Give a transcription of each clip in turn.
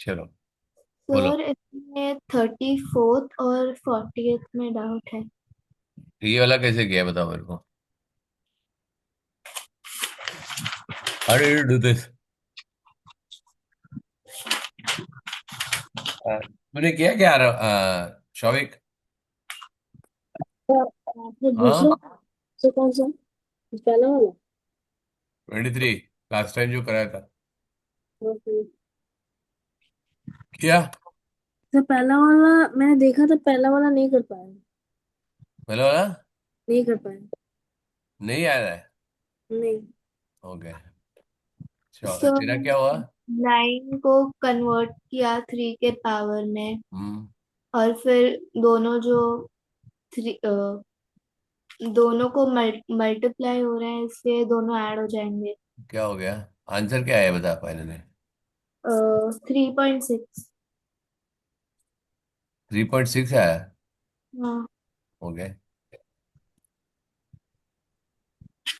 चलो बोलो। सर इसमें 34th और 40th में डाउट है। ये वाला कैसे किया बताओ मेरे को। How did you do this? तूने किया क्या शौविक? फिर हाँ। दूसरा से कौन सा? पहला वाला। 23। लास्ट टाइम जो कराया था। ओके। क्या? तो पहला वाला मैंने देखा था, पहला वाला नहीं कर पाया। पहले वाला नहीं कर पाया। नहीं आया है। नहीं। ओके। चलो सो तेरा क्या हुआ? 9 को कन्वर्ट किया 3 के पावर में। हम्म। और फिर दोनों जो थ्री दोनों को मल्टीप्लाई हो रहे हैं, इसलिए दोनों ऐड हो जाएंगे। क्या हो गया? आंसर क्या है बता फाइनली। 3.6। । 3.6 आया। हाँ। ओके।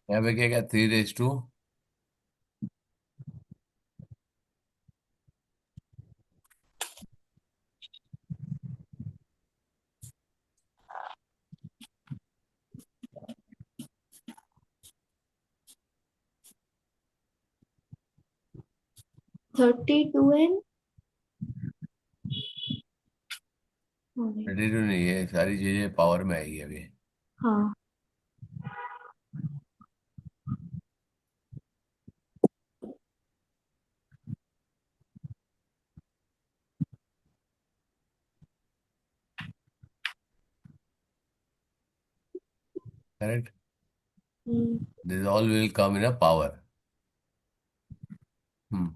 यहाँ पे क्या क्या 3 रेज टू। $32 थर्टी टू नहीं है, सारी चीजें पावर में आएगी अभी। हाँ। Correct. Hmm. This all will come in a power. Hmm.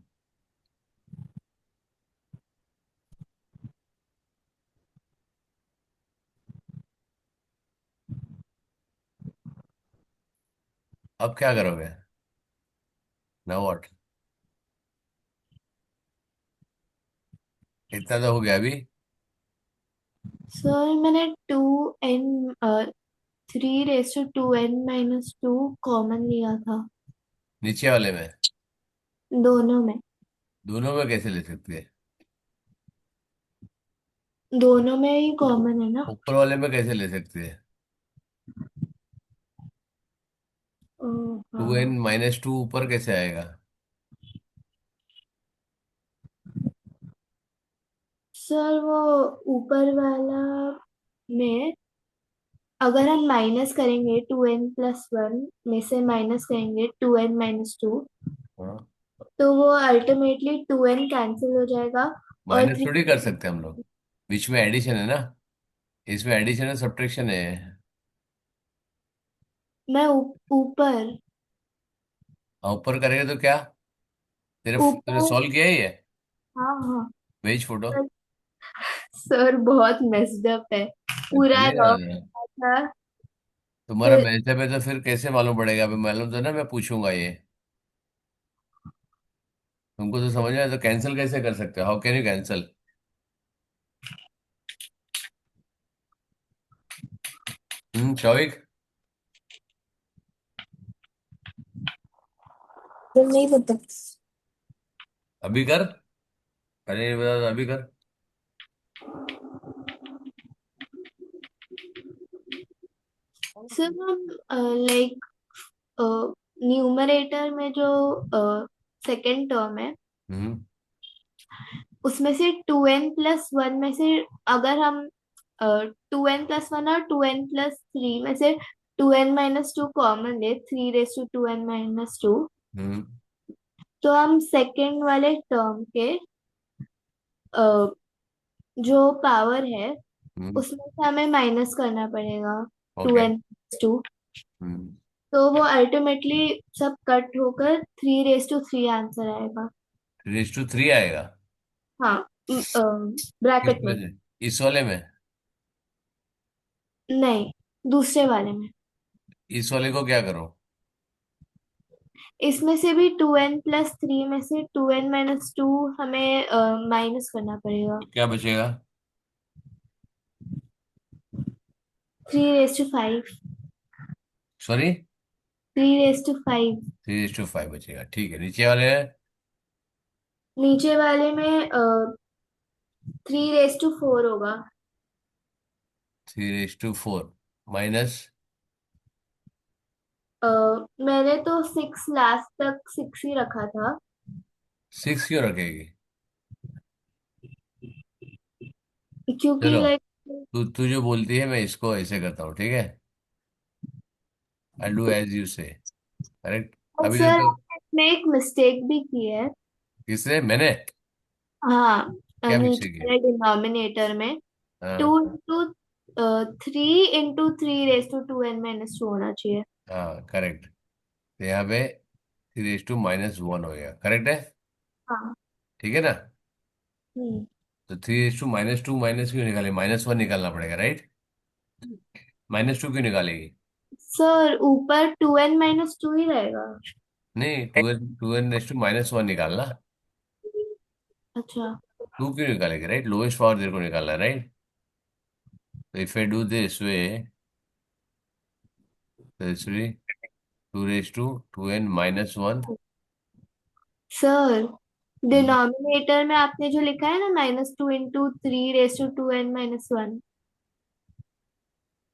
अब क्या करोगे? Now what? इतना तो हो गया अभी। सर मैंने 3 रेस टू 2n-2 कॉमन लिया था। नीचे वाले में? दोनों में। दोनों में कैसे ले सकते हैं? दोनों में ही कॉमन है ना। ऊपर वाले में कैसे ले सकते हैं? टू हाँ। एन माइनस टू ऊपर कैसे आएगा? सर वो ऊपर वाला में अगर हम माइनस करेंगे 2n+1 में से माइनस करेंगे 2n-2, हाँ। तो वो अल्टीमेटली 2n कैंसिल हो जाएगा। और माइनस 3। थोड़ी कर सकते हम लोग। बीच में एडिशन है ना। इसमें एडिशन है सब्ट्रैक्शन है। मैं ऊपर। ऊपर करेंगे तो क्या? तूने ऊपर। सॉल्व किया ही है? हाँ हाँ। भेज फोटो। सर बहुत मेस्ड अप है। पूरा चलेगा रॉन्ग ना। था। तुम्हारा फिर मैच है तो फिर कैसे मालूम पड़ेगा? अभी मालूम तो ना, मैं पूछूंगा ये। तुमको तो समझ में आया तो कैंसिल कैसे कर सकते हो? How can you cancel? Shouvik. फिर नहीं पता। अभी कर। अरे नहीं बता तो अभी कर। सर हम लाइक न्यूमरेटर में जो सेकेंड टर्म है, हम्म। उसमें से 2n+1 में से अगर हम 2n+1 और 2n+3 में से 2n-2 कॉमन ले, 3 रेस टू 2n-2, हम्म। तो हम सेकेंड वाले टर्म के अ, जो पावर है हम्म। उसमें से हमें माइनस करना पड़ेगा two okay. N two. Hmm. तो वो अल्टीमेटली सब कट होकर 3 रेस टू 3 आंसर आएगा। 3:3 आएगा। हाँ। किस ब्रैकेट में में। से? इस वाले में? नहीं, दूसरे वाले में। इस वाले को क्या करो? इसमें से भी 2n+3 में से 2n-2 हमें माइनस करना पड़ेगा। क्या बचेगा? 3 raise to 5। Sorry. 3 raise to 5। 3:5 बचेगा, ठीक है। नीचे वाले? नीचे वाले में 3 रेस टू 4 होगा। 3 रेस टू 4 माइनस अ, मैंने तो 6 लास्ट तक 6 ही रखा था। 6 क्यों रखेगी? क्योंकि चलो, लाइक। तू तू जो बोलती है मैं इसको ऐसे करता हूँ, ठीक है? आई डू एज यू से। करेक्ट। अभी सर देखो। आपने एक मिस्टेक भी की है। किसने? मैंने? हाँ, क्या नीचे मिस्टेक है? वाले डिनोमिनेटर में टू हाँ। Into 3 into 3 raise to 2n-2 होना चाहिए। हाँ, करेक्ट। तो यहाँ पे 3 रेस टू -1 हो गया, करेक्ट है? हाँ। ठीक है ना? हम्म। तो 3 रेस टू -2 माइनस क्यों निकाले? -1 निकालना पड़ेगा, राइट? -2 क्यों निकालेगी? सर ऊपर 2n-2 ही रहेगा। नहीं, 2n रेस टू -1 निकालना। अच्छा। 2 क्यों निकालेगी, राइट? लोएस्ट पावर तेरे को निकालना है, राइट? तो if I do this way, तो it's 2 raise to 2n-1। Sir denominator में आपने जो लिखा है ना, -2 इंटू 3 रेस टू 2n-1,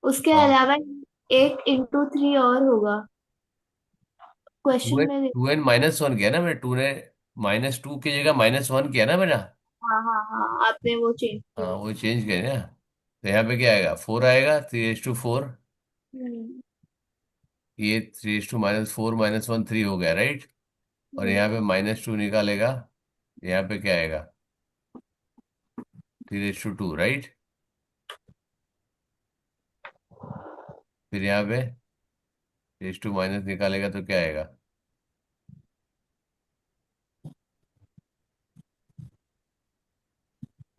उसके हाँ। अलावा 8 इंटू 3 और होगा टू क्वेश्चन एन में। 2n-1 किया ना मैंने, 2 ने -2 की जगह -1 किया ना मेरा। हाँ हाँ हाँ, आपने वो चेंज हाँ, किया। वो चेंज किया ना। तो यहाँ पे क्या आएगा? 4 आएगा, 3 रेस टू 4। हम्म। ये 3 रेस टू -4 -1 3 हो गया, राइट? और हम्म। यहाँ पे -2 निकालेगा। यहाँ पे क्या आएगा? 3 रेस टू 2, राइट? फिर यहाँ पे रेस टू माइनस निकालेगा तो क्या आएगा?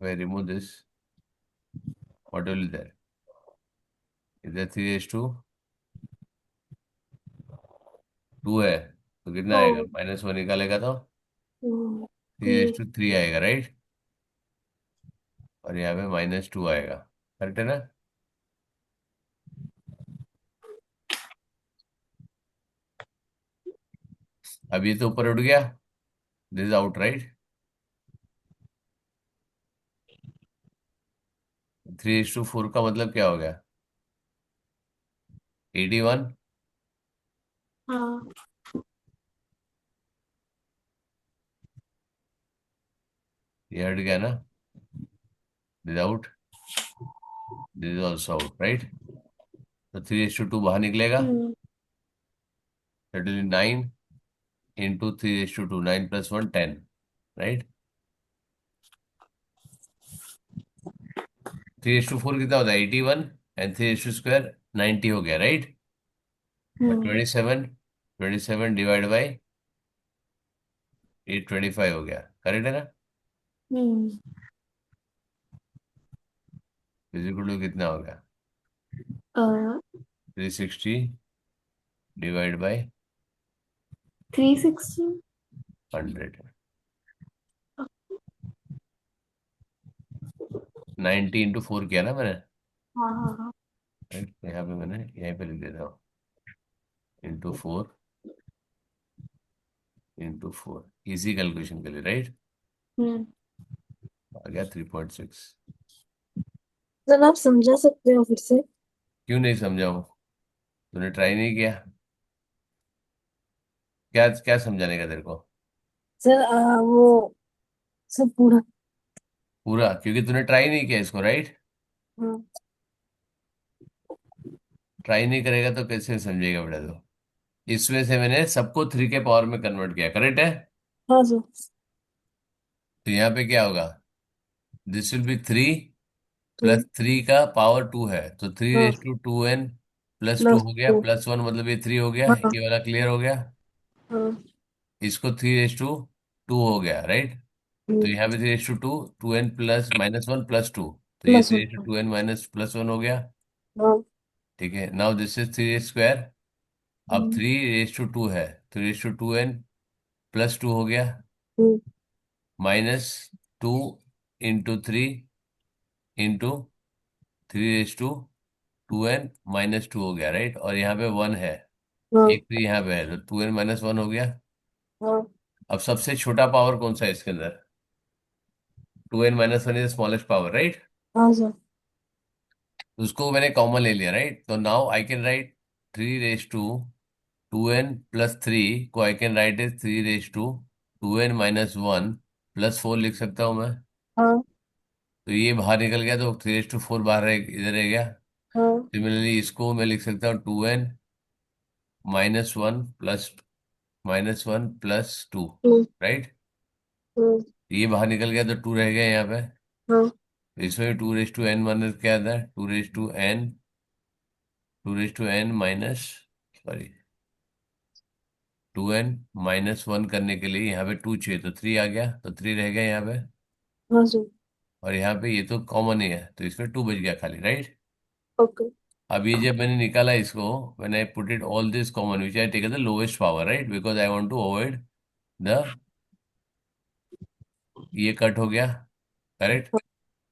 We remove this, what will there? इधर 3 रेस टू 2 है, तो कितना आएगा? ओ। -1 निकालेगा तो थ्री रेस ठीक। टू थ्री आएगा, राइट? और यहाँ पे -2 आएगा। करेक्ट है ना? अब ये तो ऊपर उठ गया, this is out, right? 3 raise to 4 का मतलब क्या हो गया? 81। हाँ। ये हट गया ना, this out, this is also out, right? तो 3 रेस टू 2 बाहर निकलेगा। Hmm. That is 9 into 3 raise to 2, 9 + 1 10, right? 3 raise to 4 कितना होता है? 81। एंड 3 रेस टू स्क्वायर 90 हो गया, राइट? और हम्म। 27, 27 डिवाइड बाई 825 हो गया, करेक्ट है ना? हम्म। फिजिकल टू कितना हो गया? अ, 360 डिवाइड बाई 360। 100। 90 इंटू 4 किया ना मैंने, हाँ हाँ हाँ। राइट? यहाँ पे मैंने यहीं पे लिख देता हूँ, इंटू 4 इजी कैलकुलेशन के लिए, राइट? हम्म। आ गया 3.6। सर आप समझा सकते हो फिर से? क्यों नहीं समझाऊं? तूने ट्राई नहीं किया? क्या क्या समझाने का तेरे को? सर वो सब पूरा। पूरा? क्योंकि तूने ट्राई नहीं किया इसको, राइट? हाँ। ट्राई नहीं करेगा तो कैसे समझेगा बेटा तू? इसमें से मैंने सबको 3 के पावर में कन्वर्ट किया, करेक्ट है? हाँ सर। तो यहाँ पे क्या होगा? This will be 3 plus hmm. 3 का पावर 2 है, तो थ्री हाँ। Raise to two n plus 2 plus हो गया, 2। +1 मतलब ये 3 हो गया, हाँ। ये वाला क्लियर हो गया। हाँ। इसको 3 रेस टू 2 हो गया, राइट? तो यहाँ पे 3 रेस टू 2, 2n प्लस -1 + 2, तो ये plus three raise to 1। Two n minus +1 हो गया। हाँ। ठीक है, नाउ दिस इज 3 स्क्वायर। अब हम्म। 3 रेस टू 2 है, 3 रेस टू 2n + 2 हो गया, हम्म। -2 into 3 into 3 raise to 2n-2 हो गया, राइट? और यहाँ पे 1 है, हाँ। एक 3 यहाँ पे है, तो 2n-1 हो गया। हाँ। अब सबसे छोटा पावर कौन सा है इसके अंदर? 2n-1 is smallest power, right? हाँ सर। उसको मैंने कॉमन ले लिया, राइट? तो now I can write 3 raise to 2n+3 को I can write is 3 raise to 2n-1 +4 लिख सकता हूँ मैं। हाँ तो ये बाहर निकल गया, तो 3 रेज टू 4 बाहर इधर रह गया। हाँ। सिमिलरली इसको मैं लिख सकता हूँ 2n-1 + -1 +2, हम्म, राइट? हम्म, ये बाहर निकल गया तो 2 रह गया यहाँ पे। हाँ तो इसमें भी 2 रेज टू n क्या था? 2 raise to n minus, sorry, 2n-1 करने के लिए यहाँ पे 2 चाहिए, तो 3 आ गया, तो 3 रह गया यहाँ पे। हाँ सर। और यहाँ पे ये तो कॉमन ही है, तो इसमें 2 बच गया खाली, राइट? ओके। अब ये जब मैंने निकाला इसको, when I put it all this common which I taken the lowest power, right, because I want to avoid the, ये कट हो गया, करेक्ट?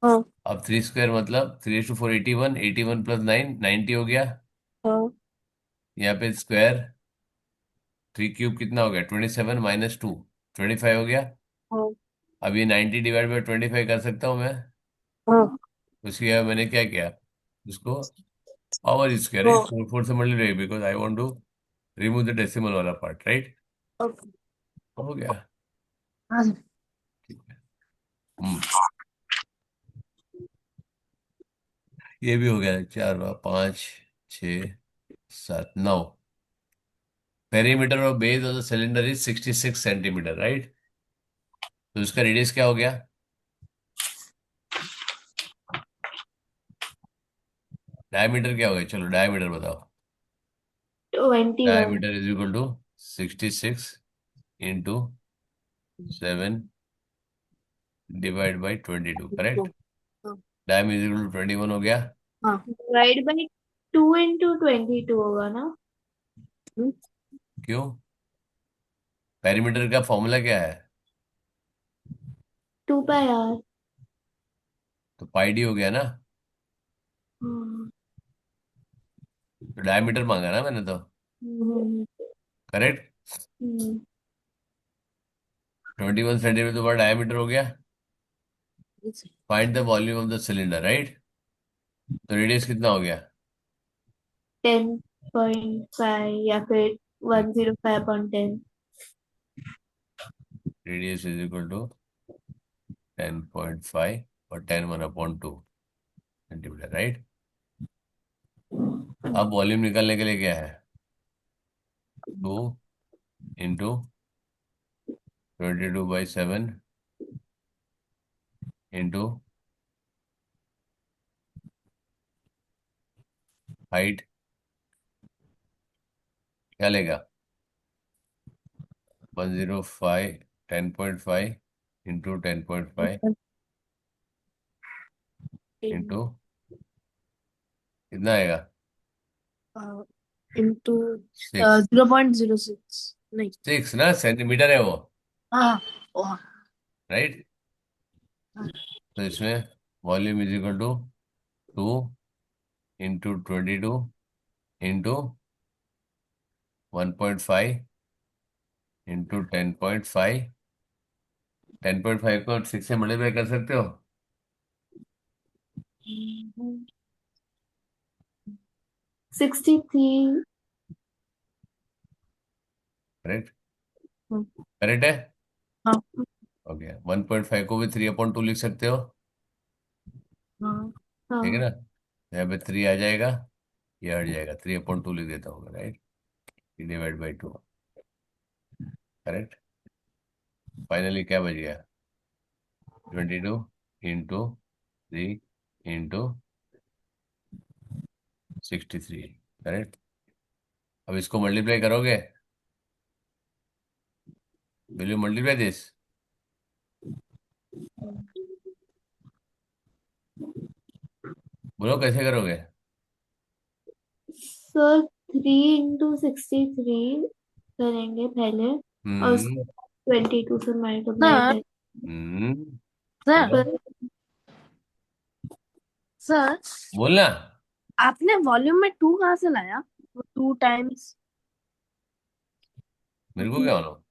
हाँ अब 3 स्क्वायर मतलब 3 रेज टू 4 81, 81 + 9 90 हो गया। हाँ यहाँ पे स्क्वायर, 3 क्यूब कितना हो गया? 27 - 2, 25 हो गया। हाँ अब ये 90 डिवाइड बाई 25 कर सकता हूँ मैं। हाँ उसके बाद मैंने क्या किया, उसको पावर यूज किया, राइट? हाँ। 4 से multiply, because I want to remove the decimal वाला पार्ट, राइट? ओके। हो गया। हाँ सर। ठीक है। हम्म, ये भी हो गया। 4 5 6 7 9। पेरीमीटर और base of the cylinder is 66 centimetre, right? तो इसका रेडियस क्या हो गया? डायमीटर क्या हो गया? चलो डायमीटर बताओ। 21। Diameter is equal to 66 into 7 divide by 22, correct? हाँ डायमीटर इज इक्वल टू 21 हो गया। हाँ। डिवाइड बाई 2 × 22 होगा ना? हम्म, क्यों? पेरीमीटर का फॉर्मूला क्या है? 2πr। तो पाई डी हो गया ना। हम्म। तो डायमीटर मांगा ना मैंने तो, हम्म। करेक्ट? हम्म। 21 सेंटीमीटर तो बड़ा डायमीटर हो गया। ये सही। Find the volume of the cylinder, right? तो रेडियस कितना हो गया? 10.5 या फिर 105.10। रेडियस इज इक्वल टू 10.5 और 10 1/2 सेंटीमीटर, राइट? अब वॉल्यूम निकालने के लिए क्या है? 2 × 22/7 इंटू हाइट, क्या लेगा? 105, 10.5 इंटू 10.5 इंटू, कितना आएगा? इंटू 6। 0.06 नहीं। 6 ना, सेंटीमीटर है वो, हाँ हाँ राइट? तो इसमें volume is equal to 2 × 22 into 1.5 into 10.5। 10.5 को 6 से मल्टीप्लाई कर सकते हो? 63। करेक्ट? हाँ करेक्ट है। हाँ ओके, 1.5 को भी 3/2 लिख सकते हो, हाँ ठीक है हाँ। ना? यहाँ पे 3 आ जाएगा, ये हट जाएगा, 3/2 लिख देता हूँ, right? Divide by 2, correct? Finally क्या बच गया? 22 × 3 × 63, करेक्ट? अब इसको मल्टीप्लाई करोगे, विल यू मल्टीप्लाई दिस? बोलो कैसे करोगे? सर 3 × 63 करेंगे पहले, और उसके हम्म। बाद 22 से मल्टीप्लाई सर। करेंगे। हम्म। सर। बोलो। पर सर बोलना। आपने वॉल्यूम में 2 कहाँ से लाया? 2 टाइम्स मेरे को क्या मालूम?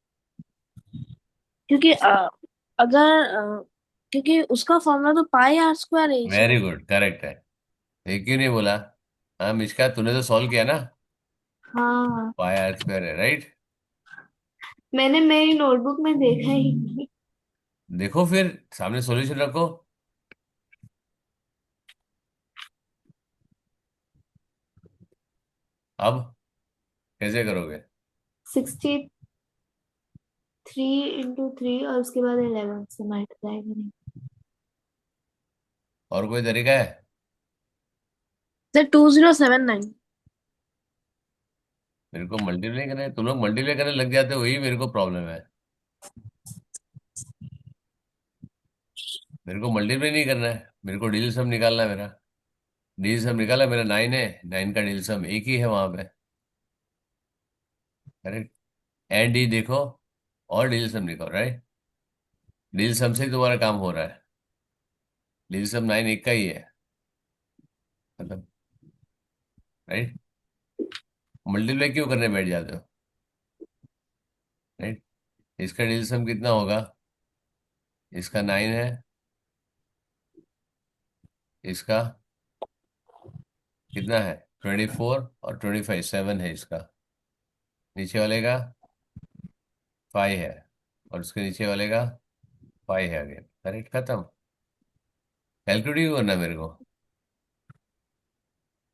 क्योंकि अगर क्योंकि उसका फॉर्मूला तो पाई आर स्क्वायर एच है। वेरी गुड, करेक्ट है। ये क्यों नहीं बोला? हाँ मिशका, तूने तो सॉल्व किया ना। हाँ, पाई आर स्क्वायर है, राइट। मैंने मेरी नोटबुक में देखा ही नहीं। देखो फिर, सामने सॉल्यूशन रखो। अब कैसे करोगे? 63 और उसके बाद 11 से मल्टीप्लाई करेंगे। और कोई तरीका है? सर 2079। मेरे को मल्टीप्लाई करना है, तुम लोग मल्टीप्लाई करने लग जाते हो, वही मेरे को प्रॉब्लम है। मेरे को मल्टीप्लाई नहीं करना है, मेरे को डील सम निकालना है मेरा। डील सम निकाला मेरा 9 है, 9 का डील सम एक ही है वहां पे। करेक्ट। एंड डी देखो, और डील सम निकालो, राइट। डील सम से ही तुम्हारा काम हो रहा है। डील सम 9 एक का ही है, मतलब, राइट। मल्टीप्लाई क्यों करने बैठ जाते हो? राइट। इसका डील सम कितना होगा? इसका 9 है, इसका कितना है? 24 और 25, 7 है इसका। नीचे वाले का 5 है, और उसके नीचे वाले का 5 है अगेन। करेक्ट, खत्म। कैलकुलेट क्यों करना मेरे को?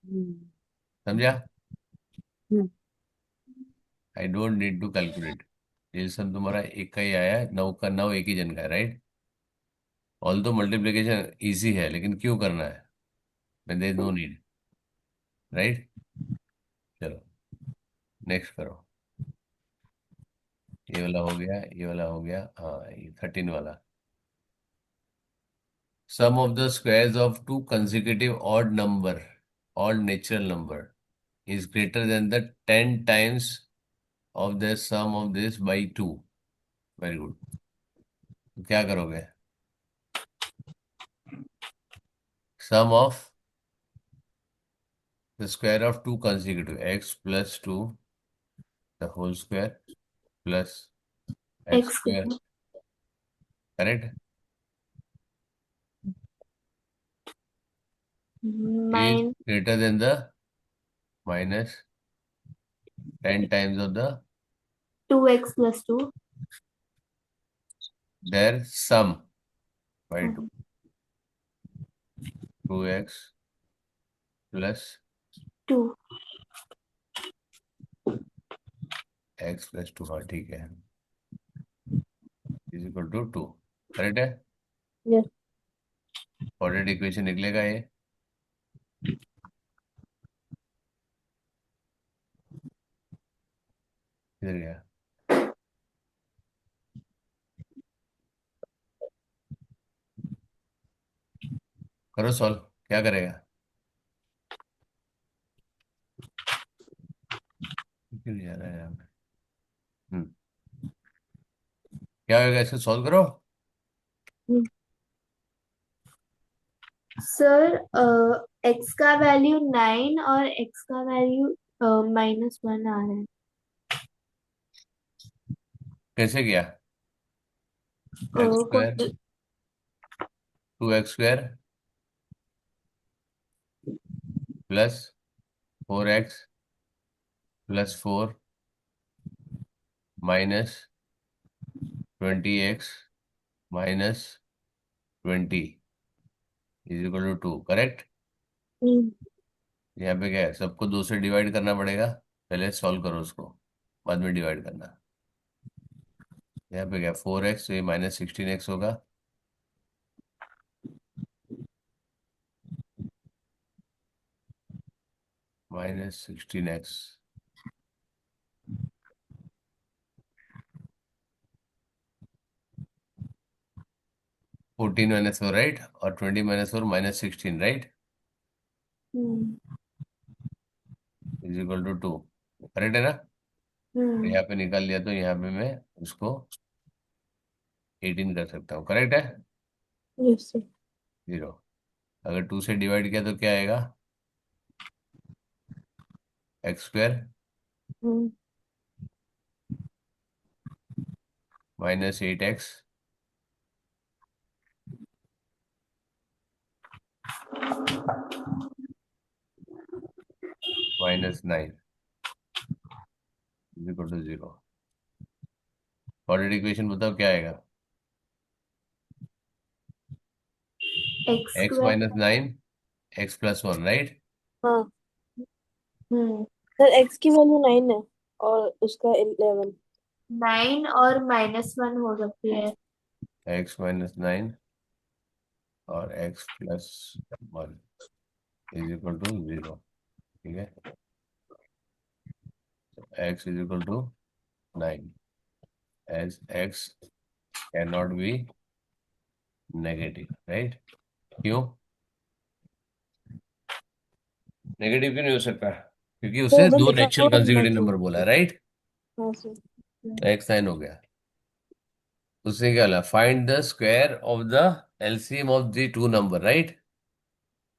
हम्म। समझा? Hmm. I don't need to calculate. ये सम तुम्हारा एक का ही आया है, 9 का 9 एक ही जन का है, राइट। ऑल तो मल्टीप्लीकेशन इजी है, लेकिन क्यों करना है? There no need, right. चलो नेक्स्ट करो। ये वाला हो गया, ये वाला हो गया, हाँ ये 13 वाला। Sum of the squares of two consecutive odd number, odd natural number, is greater than the 10 times of the sum of this by 2। Very good. तो क्या करोगे? Sum of the square of two consecutive, x plus 2 the whole square plus X X square, correct, is mine greater than the minus 10 times of the 2x+2। There sum by 2। 2x plus 2। X plus 2, हाँ ठीक है, is equal to 2। Correct है। Yes. Quadratic equation निकलेगा ये। किधर गया? करो solve, क्या करेगा? क्यों नहीं आ रहा है यहाँ पे? हम्म, क्या होगा, इसको सॉल्व करो। सर, एक्स का वैल्यू 9 और एक्स का वैल्यू -1 आ रहा है। कैसे किया? एक्स स्क्वायर, कुछ 2x² plus 4x+4 minus 20x-20 is equal to 2, correct. यहाँ पे क्या है, सबको 2 से डिवाइड करना पड़ेगा। पहले सॉल्व करो उसको, बाद में डिवाइड करना। यहाँ पे क्या, 4x, तो ये -16x होगा। -16x, 14 - 4, राइट, और 20 - 4 -16, right, is equal to 2। Correct है ना? और यहाँ पे निकाल लिया तो यहाँ पे मैं उसको 18 कर सकता हूँ, करेक्ट है। Yes sir. 0। अगर 2 से डिवाइड किया तो क्या आएगा? x² -8x -9 is equal to 0। Quadratic equation बताओ क्या आएगा। X x square. -9 x +1, right. हाँ हम्म। सर, एक्स की वैल्यू 9 है और उसका 11। 9 और -1 हो सकती है। x -9 और x +1 इज इक्वल टू 0। ठीक है, x is equal to 9 as x can not be negative, right. क्यों नेगेटिव क्यों नहीं हो सकता? क्योंकि तो उसने उधर दो लिखा नेचुरल हुआ है कंसेक्यूटिव नंबर बोला है, 9। राइट। हाँ सर। x 9 हो गया। उसने क्या बोला, find the square of the LCM of the to number, right. अब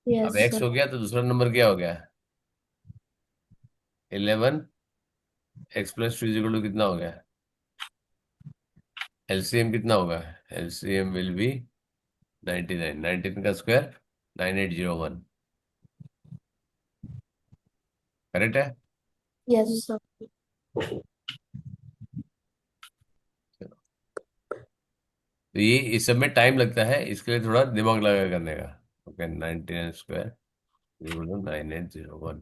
यस x सर। हो गया तो दूसरा नंबर क्या हो गया, 11। x +2 इज इक्वल टू कितना हो गया, एलसीएम कितना होगा, एलसीएम विल बी 99। 19 का स्क्वायर 9801, करेक्ट है। Yes sir. तो ये इस सब में टाइम लगता है, इसके लिए थोड़ा दिमाग लगा करने का। ओके, 99² इक्वल टू 9801,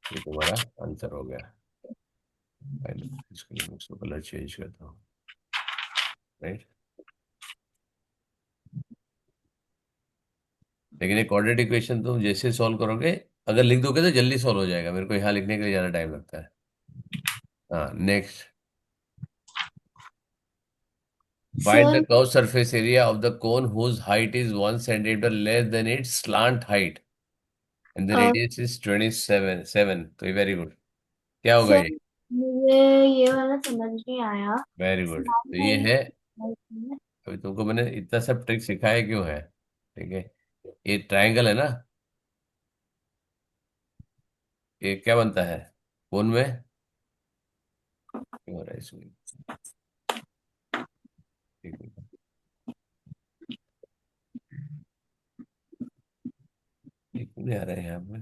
ये तुम्हारा आंसर हो गया। इसके लिए मैं इसको कलर चेंज करता हूँ, राइट। लेकिन ये क्वाड्रेटिक इक्वेशन तुम जैसे सॉल्व करोगे, अगर लिख दोगे तो जल्दी सॉल्व हो जाएगा, मेरे को यहाँ लिखने के लिए ज़्यादा टाइम लगता है। हाँ, next. Find the sir curved surface area of the cone whose height is 1 centimeter less than its slant height and the radius is 27. तो वेरी गुड, क्या होगा सर ये। मुझे ये वाला समझ नहीं आया। वेरी गुड, तो ये है। अभी तुमको मैंने इतना सब ट्रिक सिखाया क्यों है, ठीक है। ये ट्रायंगल है ना, ये क्या बनता है कोन में, क्यों हो रहा है इसमें, ठीक है। ये क्यों नहीं आ रहा है यहाँ पे,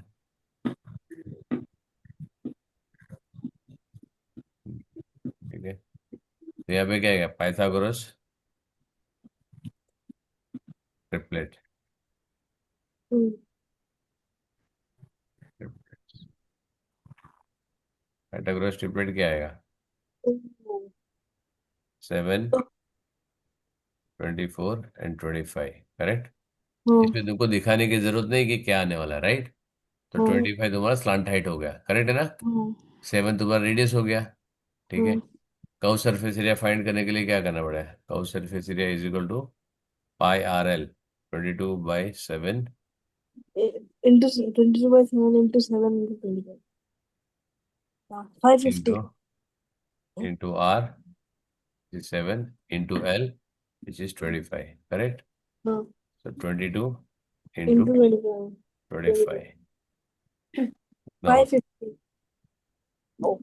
ठीक है। तो यहाँ पे क्या है, पाइथागोरस ट्रिपलेट। पाइथागोरस ट्रिपलेट क्या आएगा, 7, 24 एंड 25, करेक्ट। इसमें तुमको दिखाने की जरूरत नहीं कि क्या आने वाला, राइट। तो 25 तुम्हारा स्लांट हाइट हो गया, करेक्ट है ना। 7 तुम्हारा रेडियस हो गया, ठीक है। कर्व सरफेस एरिया फाइंड करने के लिए क्या करना पड़ेगा, curve surface area is equal to πRL 22/7 into 22/7 into 7 into 25। 550। Into into R 7 into L which is 25, correct. हाँ, So 22 इंटू इंटू 25। 25 नाउ 550। ओ,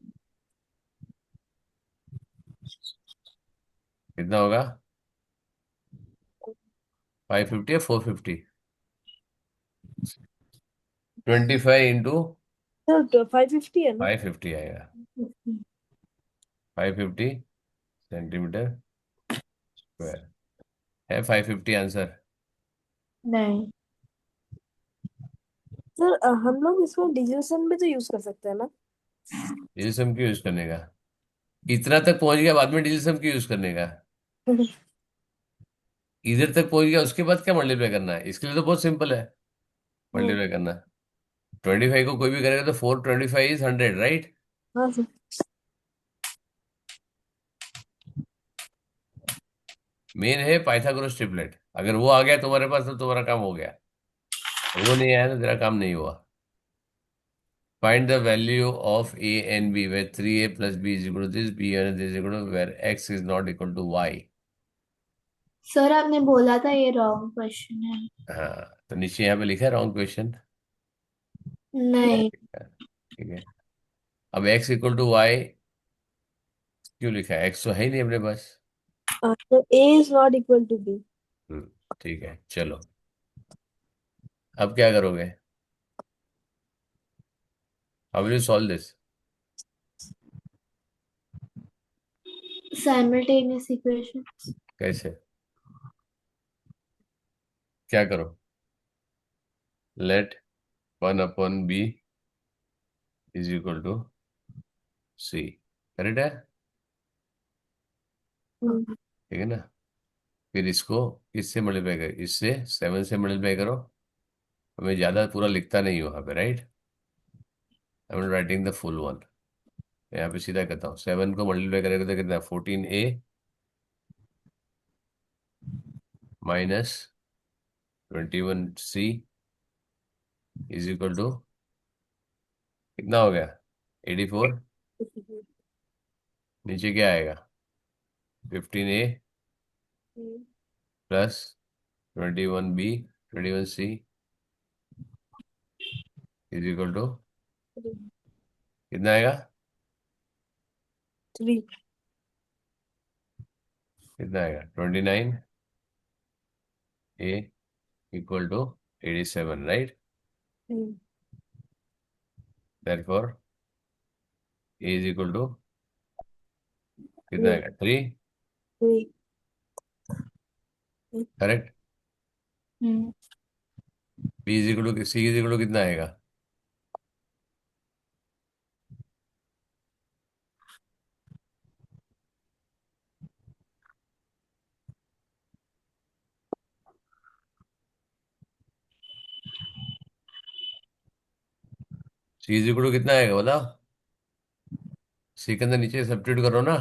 कितना होगा, 550 या 450, 25 इंटू सर 550 है ना। 550 आएगा, 550 सेंटीमीटर स्क्वायर है, 550 आंसर। नहीं सर हम लोग इसको डिजिटल भी तो यूज कर सकते हैं ना। डिजिसम क्यों यूज करने का, इतना तक पहुंच गया बाद में डिजिसम क्यों यूज करने का, इधर तक पहुंच गया उसके बाद क्या मल्टीप्लाई करना है, इसके लिए तो बहुत सिंपल है हाँ मल्टीप्लाई करना। 25 को कोई भी करेगा तो 4 25 इज 100, राइट। हाँ सर। मेन है पाइथागोरस ट्रिपलेट, अगर वो आ गया तुम्हारे पास तो तुम्हारा काम हो गया, वो नहीं आया तो तेरा काम नहीं हुआ। Find the value of a and b where 3a + b is equal to this, b and this equal to where x is not equal to y। Sir आपने बोला था ये रॉन्ग क्वेश्चन है। हाँ, तो नीचे यहाँ पे लिखा है रॉन्ग क्वेश्चन, नहीं ठीक है। अब x इक्वल टू y क्यों लिखा है, x तो है ही नहीं अपने पास। तो A is not equal to B. ठीक है, चलो अब क्या करोगे? How will you solve this? Simultaneous equation. कैसे? क्या करो? Let 1/b is equal to c, correct है? ठीक है ना? फिर इसको किससे मल्टीप्लाई करो? इससे 7 से मल्टीप्लाई करो। मैं ज्यादा पूरा लिखता नहीं हूँ यहाँ पे, right? I am writing the full one. यहाँ पे सीधा कहता हूँ, 7 को मल्टीप्लाई करेगा तो कितना? 14a minus 21c is equal to कितना हो गया? 84। नीचे क्या आएगा? 15a plus 21c is equal to कितना आएगा? 3. कितना आएगा? 29a equal to 87, right? Therefore a is equal to कितना 3. आएगा? 3, 3. Correct? Hmm b is equal to c is equal to कितना आएगा? c इज इक्वल टू कितना आएगा बताओ? c के अंदर नीचे सब्स्टिट्यूट करो ना।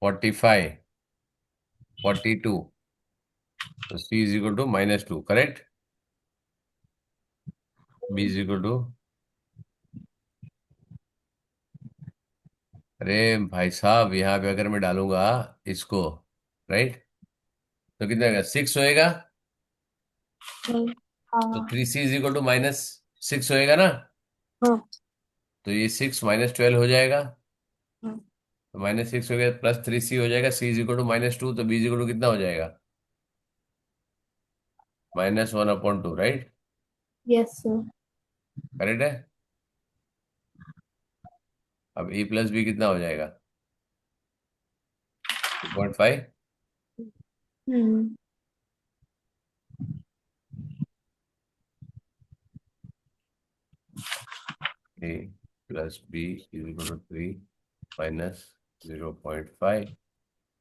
45, 42, तो c is equal to -2, correct? b is equal to, अरे भाई साहब, यहाँ पे अगर मैं डालूंगा इसको, राइट, तो कितना आएगा? 6 होएगा। तो हाँ. 3c इज इक्वल टू -6 होएगा ना? हाँ. तो ये 6 -12 हो जाएगा। हाँ. तो -6 हो गया, +3c हो जाएगा। c इज इक्वल टू -2, तो b इज इक्वल टू कितना हो जाएगा? -1/2, राइट? Yes sir. करेक्ट है? अब a प्लस b कितना हो जाएगा? 2.5। Hmm a plus b is equal to 3 minus 0.5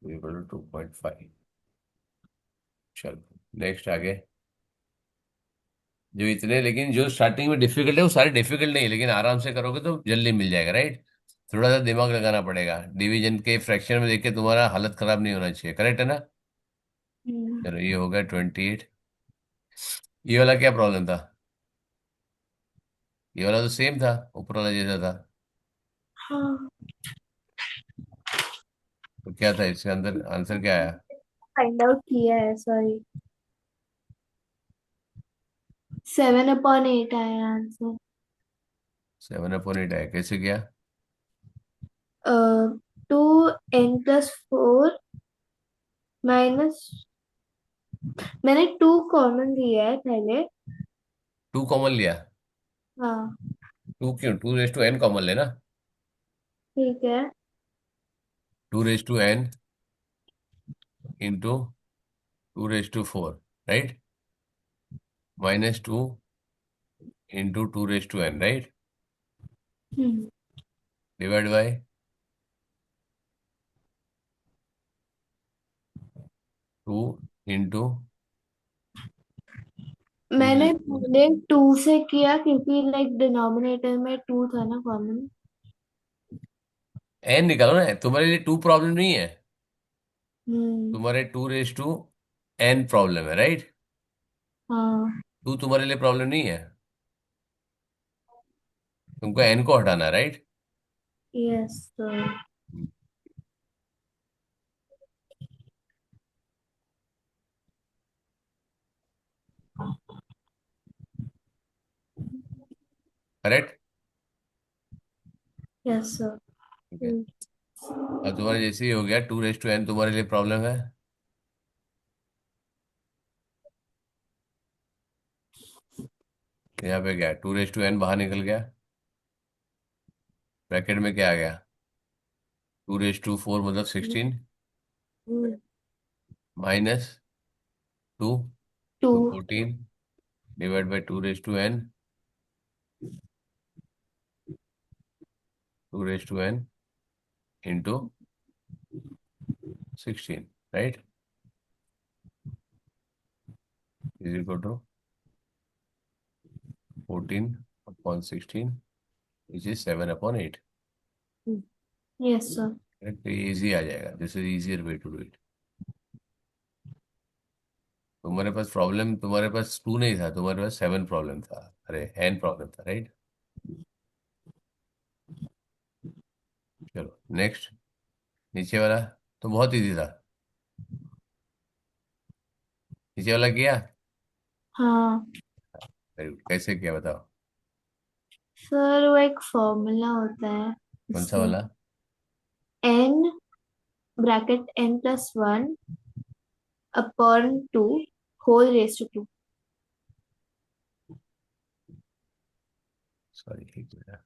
is equal to 2.5। चलो नेक्स्ट आगे। जो इतने, लेकिन जो स्टार्टिंग में डिफिकल्ट है वो सारे डिफिकल्ट नहीं है, लेकिन आराम से करोगे तो जल्दी मिल जाएगा, राइट? थोड़ा सा दिमाग लगाना पड़ेगा। डिवीजन के फ्रैक्शन में देख के तुम्हारा हालत खराब नहीं होना चाहिए, करेक्ट है ना? हम्म चलो ये हो गया 28। ये वाला क्या प्रॉब्लम था? ये वाला तो सेम था, ऊपर वाला जैसा था। हाँ, तो क्या था इसके अंदर? आंसर क्या आया? फाइंड आउट किया है, सॉरी। 7/8 आया आंसर। 7/8 आया, कैसे किया? 2n+4 माइनस, मैंने 2 कॉमन लिया है पहले। 2 कॉमन लिया? हाँ 2 क्यों? 2n कॉमन लेना। ठीक है। 2n into 2/4, right? -2 into 2n, right? Hmm divide by 2 into two मैंने रेस्ट टू। पहले 2 से किया क्योंकि लाइक डिनोमिनेटर में 2 था ना कॉमन। एन निकालो ना, तुम्हारे लिए 2 प्रॉब्लम नहीं है। हम्म तुम्हारे 2n प्रॉब्लम है, राइट? हाँ 2 तुम्हारे लिए प्रॉब्लम नहीं है। तुमको n को हटाना, right? Yes sir. Correct. Yes sir. ठीक है, अब तुम्हारा जैसे ही हो गया 2 n तुम्हारे लिए प्रॉब्लम है। यहाँ पे क्या है, 2n बाहर निकल गया, ब्रैकेट में क्या आ गया, 2 4 मतलब 16 माइनस 2 टू। तो 14 divide by 2n, 2n into 16, right, is equal to 14/16 which is 7/8। Yes sir. Easy आ जाएगा, this is easier way to do it. तुम्हारे पास प्रॉब्लम, तुम्हारे पास 2 नहीं था, तुम्हारे पास 7 प्रॉब्लम था, अरे n प्रॉब्लम था, राइट। चलो नेक्स्ट, नीचे वाला तो बहुत इजी था। नीचे वाला किया, हाँ वेरी गुड, कैसे किया बताओ। सर, वो एक फॉर्मूला होता है कौन सा उसमें। वाला। n bracket n+1 upon 2 whole raise to 2। Sorry, एक minute.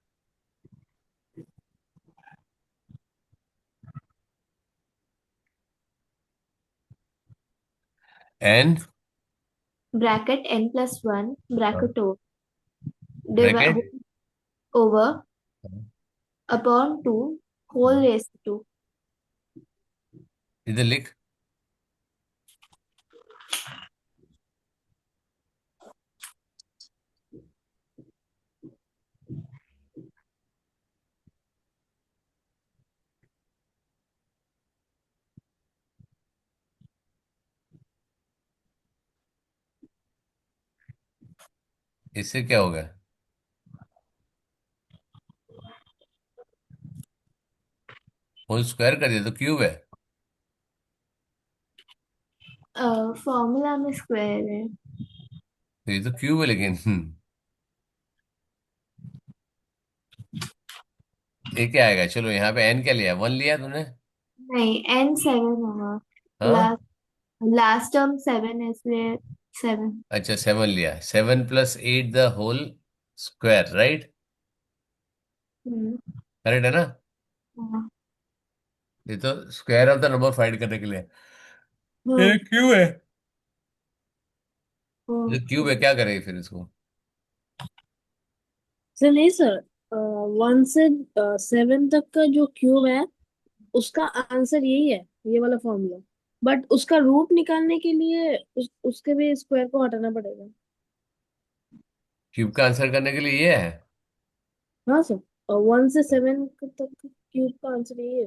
n bracket n+1 bracket bracket over upon 2 whole raise to 2। इधर लिख। इससे क्या होगा, होल स्क्वायर कर दिया तो क्यूब है। फॉर्मूला में स्क्वायर है। तो ये तो क्यूब है लेकिन ये क्या आएगा, चलो यहाँ पे n क्या लिया, 1 लिया तूने। नहीं, n 7 होगा। हाँ, लास्ट लास्ट टर्म 7 है इसलिए 7। अच्छा 7 लिया, 7 + 8 the whole square, right, hmm. Correct है ना। हाँ। ये तो square of the number find करने के लिए, ये हाँ। क्यूब है। ये हाँ। क्यूब है, क्या करेंगे फिर इसको। सर नहीं सर, 1 से 7 तक का जो क्यूब है उसका आंसर यही है, ये वाला फॉर्मूला। बट उसका रूट निकालने के लिए उसके भी स्क्वायर को हटाना पड़ेगा। क्यूब का आंसर करने के लिए ये है। हाँ सर, 1 से 7 तक का क्यूब का आंसर यही है,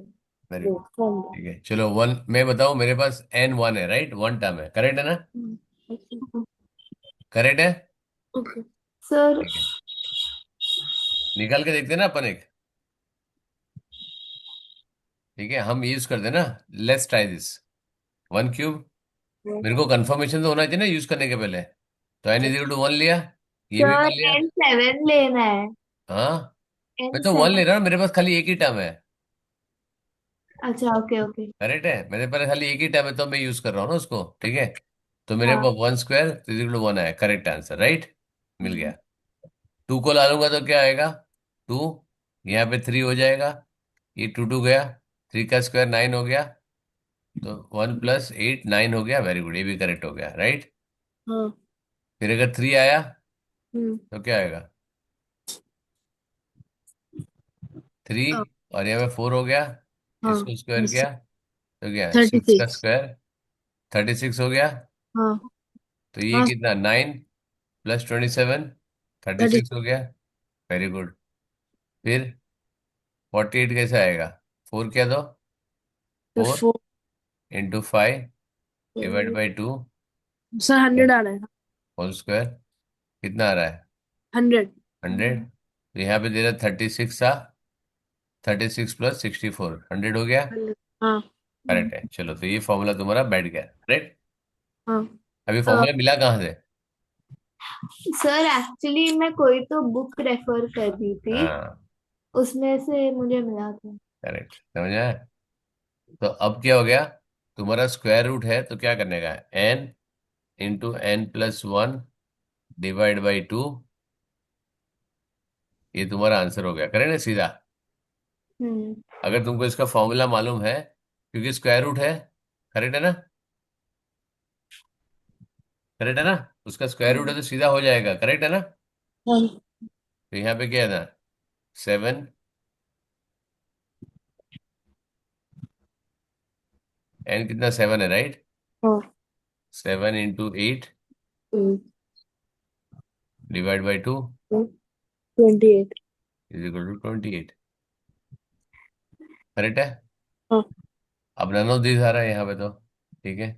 वेरी वो गुड। फॉर्मूला। ठीक है, चलो 1 मैं बताऊं, मेरे पास n 1 है, राइट, 1 टर्म है, करेक्ट है ना, ओके। करेक्ट है। Okay sir. ठीक है, निकाल के देखते हैं ना अपन एक। ठीक है, हम यूज करते हैं ना, लेट्स ट्राई दिस, 1 क्यूब। मेरे को कंफर्मेशन तो होना चाहिए ना यूज करने के पहले। तो n = 1 लिया, ये भी सर 1 लिया। n 7 लेना है। हाँ, मैं n तो 1 ले 7। रहा हूँ, मेरे पास खाली एक ही टर्म है। अच्छा, ओके ओके। करेक्ट है, मेरे पास खाली एक ही टर्म है तो मैं यूज कर रहा हूँ ना उसको, ठीक है। तो मेरे हाँ। पास 1² = 1 आया, करेक्ट आंसर, राइट, मिल गया। हम्म। 2 को ला लूंगा तो क्या आएगा, 2, यहाँ पे 3 हो जाएगा, ये 2 गया, 3 का स्क्वायर 9 हो गया, तो 1 + 8 9 हो गया, वेरी गुड, ये भी करेक्ट हो गया, राइट। हाँ। फिर अगर 3 आया हम्म। तो क्या आएगा, 3, हाँ। और यहाँ पे 4 हो गया, हाँ। इसको स्क्वायर किया तो क्या, थर्टी 6 का सिक्स स्क्वायर 36 हो गया। हाँ। तो ये हाँ। कितना, 9 + 27 थर्टी थर्टी सिक्स हो गया, वेरी गुड। फिर 48 कैसे आएगा, 4 क्या दो, four four. Into 5 divide by 2 sir 100 आ रहा है। होल स्क्वायर, कितना आ रहा है, 100। 100। तो यहाँ पे दे रहा 36 था, 36 + 64 100 हो गया, 100। हाँ। करेक्ट है। चलो तो ये फॉर्मूला तुम्हारा बैठ गया, राइट। हाँ। अभी अ, फॉर्मूला मिला कहाँ से, सर एक्चुअली मैं कोई तो बुक रेफर कर रही थी, हाँ, उसमें से मुझे मिला था। करेक्ट, समझ आया। तो अब क्या हो गया, तुम्हारा स्क्वायर रूट है तो क्या करने का है, n × n+1 ÷ 2। ये तुम्हारा आंसर हो गया, करेक्ट है सीधा। हम्म। अगर तुमको इसका फॉर्मूला मालूम है, क्योंकि स्क्वायर रूट है, करेक्ट है ना, करेक्ट है ना, उसका स्क्वायर रूट है तो सीधा हो जाएगा, करेक्ट है ना। हाँ। तो यहाँ पे क्या है ना, 7, n कितना 7 है, राइट। हाँ। 7 × 8 ÷ 2 28। = 28, करेक्ट है। हाँ। अब नन ऑफ दिस आ रहा है यहाँ पे तो, ठीक है।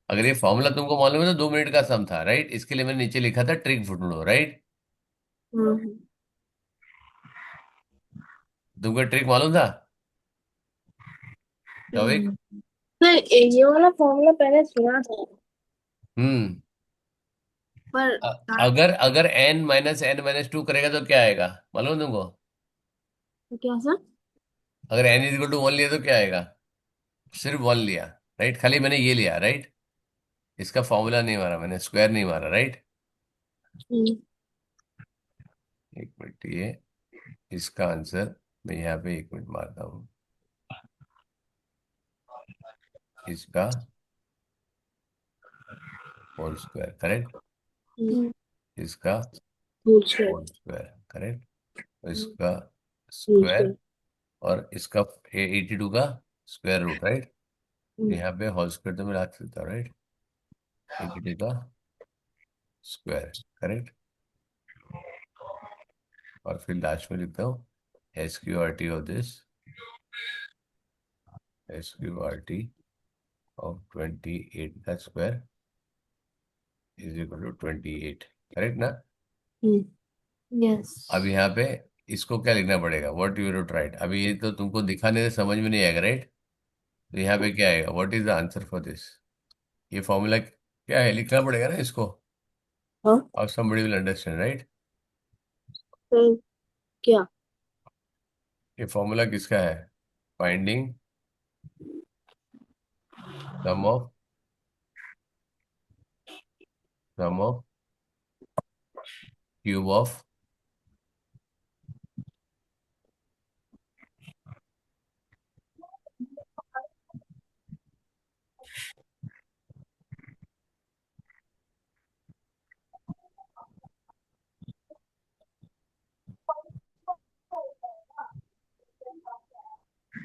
अगर ये फॉर्मूला तुमको मालूम है तो 2 मिनट का सम था, राइट। इसके लिए मैंने नीचे लिखा था ट्रिक ढूंढो, राइट। हाँ। तुमको ट्रिक मालूम था, टॉपिक। हम्म। तो ये वाला फॉर्मूला पहले सुना था, हम्म। पर अगर अगर n - n - 2 करेगा तो क्या आएगा, मालूम है तुमको। क्या सर? अगर n = 1 लिया तो क्या आएगा, सिर्फ 1 लिया, राइट, खाली मैंने ये लिया, राइट। इसका फॉर्मूला नहीं मारा मैंने, स्क्वायर नहीं मारा, राइट। हम्म। एक मिनट, ये इसका आंसर मैं यहाँ पे 1 मिनट मारता हूँ, इसका होल स्क्वायर, करेक्ट। हम्म। इसका whole square. Whole square, correct. इसका होल स्क्वायर, स्क्वायर। और इसका 82 का स्क्वायर रूट, राइट। हम्म। यहाँ पे होल स्क्वायर तो मैं रख सकता हूँ, राइट। 82 का स्क्वायर, करेक्ट। और फिर लास्ट में लिखता हूँ SQRT of this, SQRT of 28 का स्क्वायर = 28, करेक्ट ना। हम्म। यस। अब यहाँ पे इसको क्या लिखना पड़ेगा, व्हाट यू रोट, राइट। अभी ये तो तुमको दिखाने से समझ में नहीं आएगा, राइट। तो यहाँ पे क्या आएगा, what is the answer for this. ये फॉर्मूला क्या है, लिखना पड़ेगा ना इसको, हाँ। और somebody will understand, राइट। तो क्या? ये फॉर्मूला किसका है, finding sum of cube of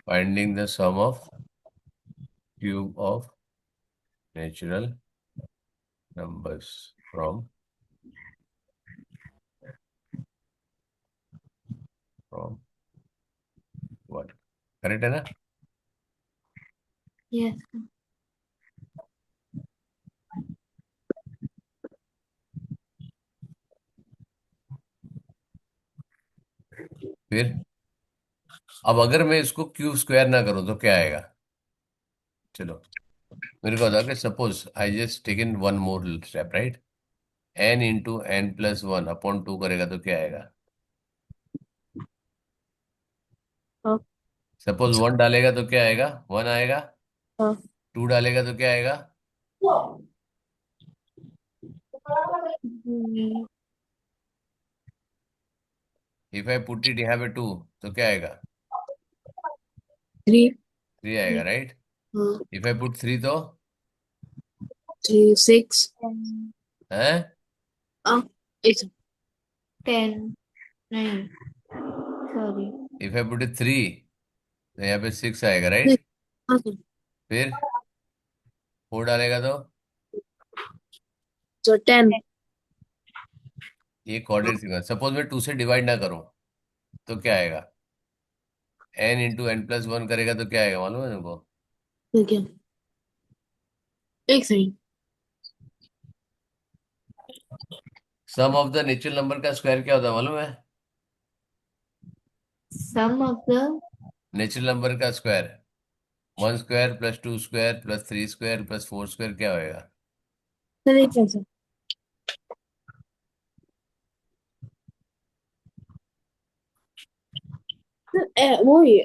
finding the sum of cube of natural numbers from from what, correct है ना। यस। फिर अब अगर मैं इसको क्यूब स्क्वायर ना करूं तो क्या आएगा, चलो मेरे को बताओ कि suppose I just taken one more step, right. n × n+1 / 2 करेगा तो क्या आएगा। हाँ। सपोज 1 डालेगा तो क्या आएगा, 1 आएगा। हाँ। 2 डालेगा तो क्या आएगा। हम्म। इफ आई पुट इट यहाँ पे 2 तो क्या आएगा, 3। 3 आएगा, राइट। हाँ। इफ आई पुट 3 तो 3 6। है। हाँ। एक second। 10। नहीं, sorry. If I put it 3 तो यहाँ पे 6 आएगा, नहीं। राइट। हाँ सर। फिर 4 डालेगा तो 10। ये कोऑर्डिनेट सीक्वेंस, सपोज मैं 2 से डिवाइड ना करूं तो क्या आएगा, n × n+1 करेगा तो क्या आएगा, मालूम है तुमको। ठीक है। एक second. Sum of the natural number का स्क्वायर क्या होता है, मालूम है। Sum of the. Natural number का square, 1 square + 2 square + 3 square + 4 square क्या होएगा। सर एक सेकंड सर। सर वो ही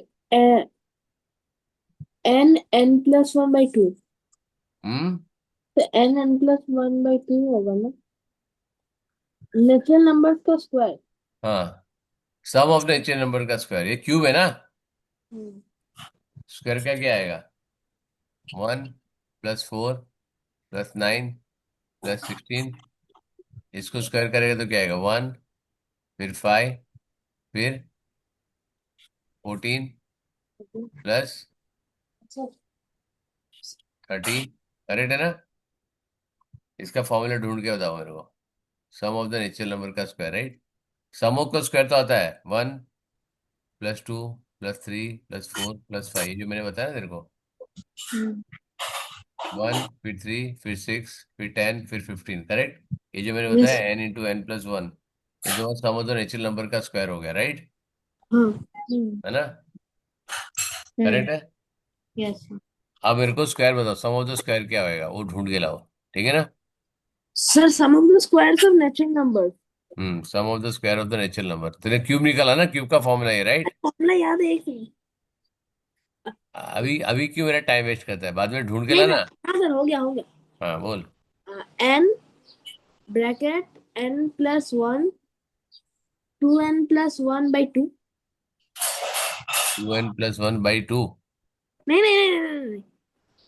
n n+1/2। हम्म। तो n n+1/2 होगा ना, नेचुरल नंबर का स्क्वायर। हाँ, सम ऑफ नेचुरल नंबर का स्क्वायर, ये क्यूब है ना, हम्म। स्क्वायर का क्या आएगा? 1 + 4 + 9 + 16, इसको स्क्वायर करेगा तो क्या आएगा? 1, फिर 5, फिर 14 प्लस अच्छा। 13, करेक्ट है ना? इसका फॉर्मूला ढूंढ के बताओ मेरे को, सम ऑफ द नेचुरल नंबर का स्क्वायर, राइट? सम ऑफ का स्क्वायर तो आता है 1 + 2 + 3 + 4 + 5, ये जो मैंने बताया ना तेरे को। हम्म। 1, फिर 3, फिर 6, फिर 10, फिर 15, करेक्ट? ये जो मैंने यस। बताया n × n+1, ये तो सम ऑफ द नेचुरल नंबर का स्क्वायर हो गया, राइट? हाँ। है ना? हम्म। करेक्ट है। यस। अब मेरे को स्क्वायर बताओ, सम ऑफ द स्क्वायर क्या होएगा वो ढूंढ के लाओ, ठीक है ना? Sir sum of the squares of natural number. Sum of the square of the natural number, तेरे क्यूब निकाला ना, क्यूब का फॉर्मूला है, राइट? फॉर्मूला याद है, एक मिनट। अभी अभी क्यों मेरा टाइम वेस्ट करता है, बाद में ढूंढ के नहीं सर, लाना। हाँ सर, हो गया हो गया। हाँ बोल। n bracket n+1 2n+1/2। 2n + 1/2। नहीं नहीं नहीं नहीं नहीं नहीं,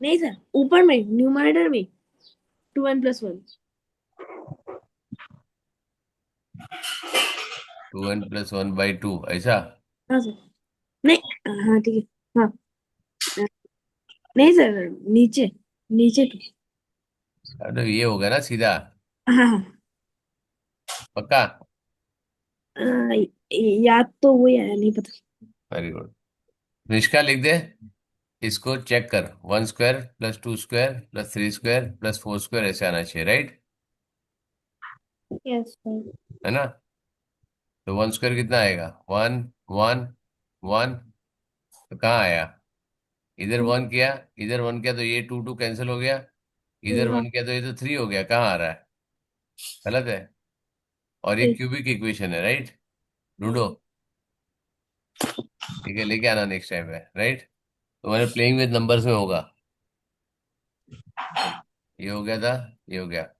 नहीं सर, ऊपर में न्यूमरेटर में 2n+1। 2n + 1/2 ऐसा? हाँ सर। नहीं, हाँ ठीक है। हाँ। अ, नहीं सर, नीचे नीचे तो। अरे ये हो गया ना सीधा, हाँ हाँ। पक्का? अ, याद तो वही आया, नहीं पता। Very good. निष्का लिख दे, इसको चेक कर, 1² + 2² + 3² + 4² ऐसे आना चाहिए, राइट? Yes sir. है ना? तो 1² कितना आएगा? 1, 1, 1, तो कहाँ आया? इधर 1 किया, इधर 1 किया तो ये 2 2 कैंसिल हो गया, इधर हाँ 1 किया तो ये तो 3 हो गया, कहाँ आ रहा है? गलत है। और ये सही। क्यूबिक इक्वेशन है, राइट? ढूंढो। ठीक है, लेके आना नेक्स्ट टाइम पे, राइट? तो मैंने प्लेइंग विद नंबर्स में होगा, ये हो गया था, ये हो गया,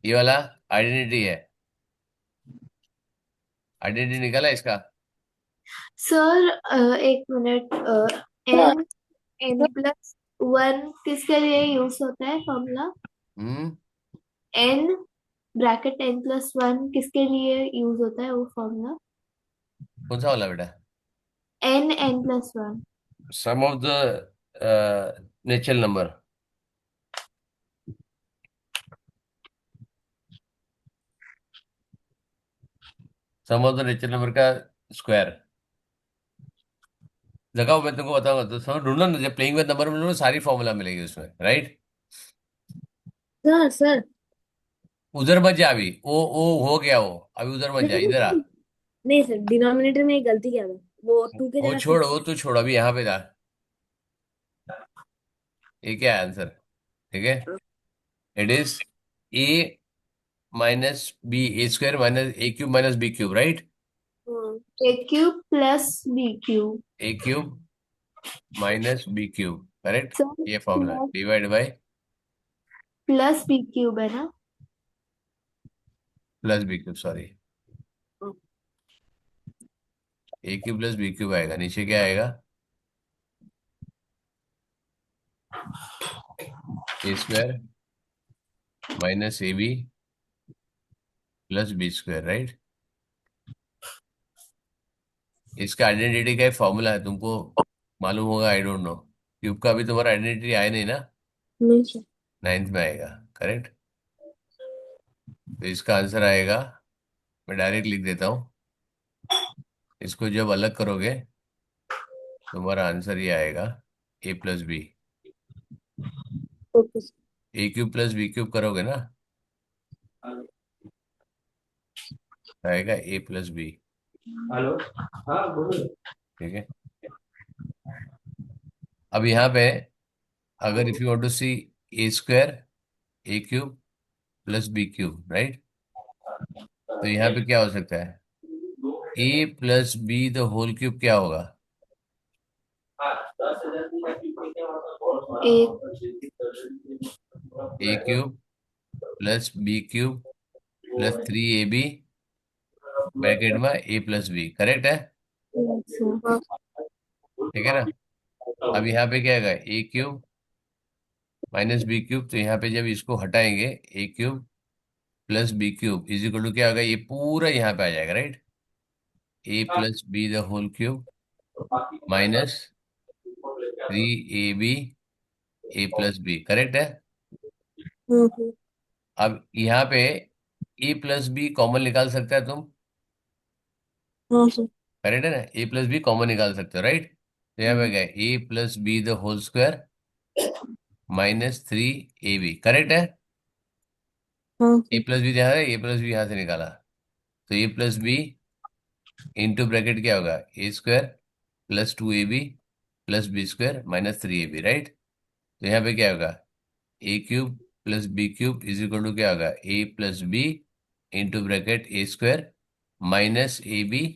ये वाला आइडेंटिटी है, आइडेंटिटी निकाला इसका। सर एक मिनट, एन n+1 किसके लिए यूज होता है फॉर्मूला? हम्म। एन ब्रैकेट n+1 किसके लिए यूज होता है वो फॉर्मूला? कौन सा वाला बेटा? n+1। Sum of the natural number, sum of the natural number का स्क्वायर। लगाओ, मैं तुमको बताऊंगा तो समझ, ढूंढना ना, जब प्लेइंग विद नंबर में ढूंढो, सारी फॉर्मूला मिलेगी उसमें, राइट? Sir sir. उधर मत जा अभी, वो हो गया वो, अभी उधर मत जा, नहीं इधर आ। नहीं नहीं सर, डिनोमिनेटर में एक गलती किया था, वो 2 के वो जगह छोड़, 6। वो तू छोड़, अभी यहाँ पे जा। ये क्या है आंसर? ठीक है, it is a - b, a² - a³ - b³, right? a³ + b³ a³ - b³, correct? Sir ये formula plus divide by plus b³ है ना? +b³, सॉरी, a³ + b³ आएगा, नीचे क्या आएगा? a² - ab + b², right? इसका आइडेंटिटी का फॉर्मूला है, तुमको मालूम होगा, आई डोंट नो। क्यूब का भी तुम्हारा आइडेंटिटी आया नहीं ना, नहीं सर। 9th में आएगा, करेक्ट? तो इसका आंसर आएगा, मैं डायरेक्ट लिख देता हूँ, इसको जब अलग करोगे तुम्हारा आंसर ये आएगा, a + b। Okay sir. a³ + b³ करोगे ना, तो आएगा a + b। हेलो। हाँ बोलो। ठीक है, अब यहाँ पे अगर if you want to see a², a³ + b³, right? तो यहाँ पे क्या हो सकता है? A plus B the whole cube क्या होगा? A cube plus B cube plus 3ab bracket में ए प्लस बी, करेक्ट है? Yes, sir. ठीक है ना? अब यहाँ पे क्या आएगा? A cube minus B cube, तो यहाँ पे जब इसको हटाएंगे A cube plus B cube is equal to क्या होगा? ये पूरा यहाँ पे आ जाएगा, right? A plus B the whole cube minus 3ab A plus B, correct है? हम्म। अब यहाँ पे ए प्लस बी कॉमन निकाल सकता है तुम, हाँ सर। करेक्ट है ना? ए प्लस बी कॉमन निकाल सकते हो, राइट? तो यहाँ पे क्या है? A plus B the whole square minus 3ab, correct है? हाँ ए सर। प्लस बी यहाँ है, ए प्लस बी यहाँ से निकाला, तो A plus B into bracket क्या होगा? A square plus 2ab plus B square minus 3ab, right? तो यहाँ पे क्या होगा? A cube plus B cube is equal to क्या होगा? A plus B into bracket A square minus A B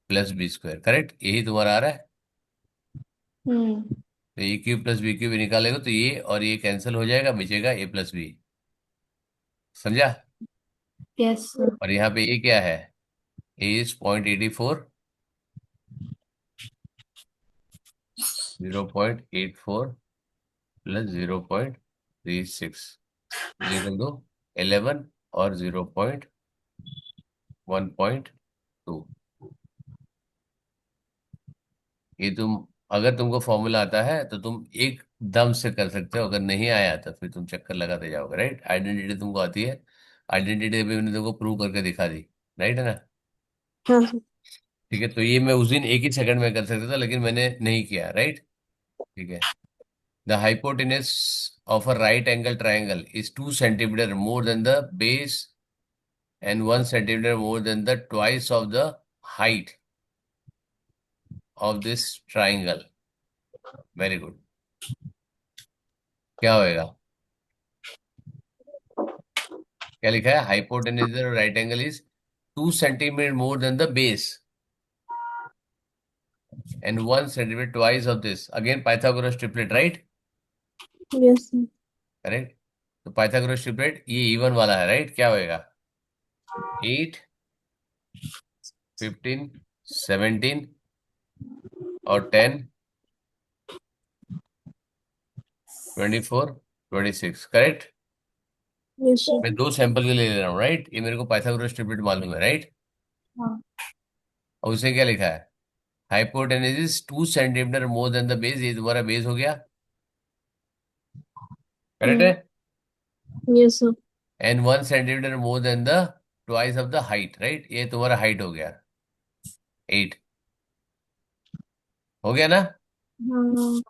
plus B square, correct? यही तुम्हारा आ रहा है। हम्म। तो A cube plus B cube निकालेगा तो ये और ये कैंसिल हो जाएगा, बचेगा ए प्लस बी, समझा? Yes, sir. और यहाँ पे ए क्या है? ए इज 0.84, 0.84 प्लस 0.36 इक्वल टू 11 और 1.2। ये तुम, अगर तुमको फॉर्मूला आता है तो तुम एकदम से कर सकते हो, अगर नहीं आया तो फिर तुम चक्कर लगाते जाओगे, राइट? आइडेंटिटी तुमको आती है, आइडेंटिटी भी मैंने तुमको प्रूव करके दिखा दी, राइट है ना? हाँ सर। ठीक है, तो ये मैं उस दिन एक ही सेकंड में कर सकता था लेकिन मैंने नहीं किया, राइट? ठीक है। The hypotenuse of a right angle triangle is 2 centimetre more than the base and 1 centimetre more than the twice of the height of this triangle. Very good. क्या होएगा? क्या लिखा है? Hypotenuse right angle is 2 centimetre more than the base and 1 centimetre twice of this, again Pythagoras triplet, right? Yes sir. Correct. तो Pythagoras triplet ये even वाला है, right? क्या होएगा? 8, 15, 17 और 10, 24, 26, करेक्ट? Yes sir. मैं दो सैंपल के लिए ले रहा हूँ, राइट? ये मेरे को पाइथागोरस ट्रिपलेट मालूम है, राइट? हाँ। और उसे क्या लिखा है? Hypotenuse is 2 centimetre more than the base, ये तुम्हारा बेस हो गया, करेक्ट है? Hmm. Yes sir. And 1 centimetre more than the twice of the height, right? ये तुम्हारा हाइट हो गया 8, हो गया ना? हाँ।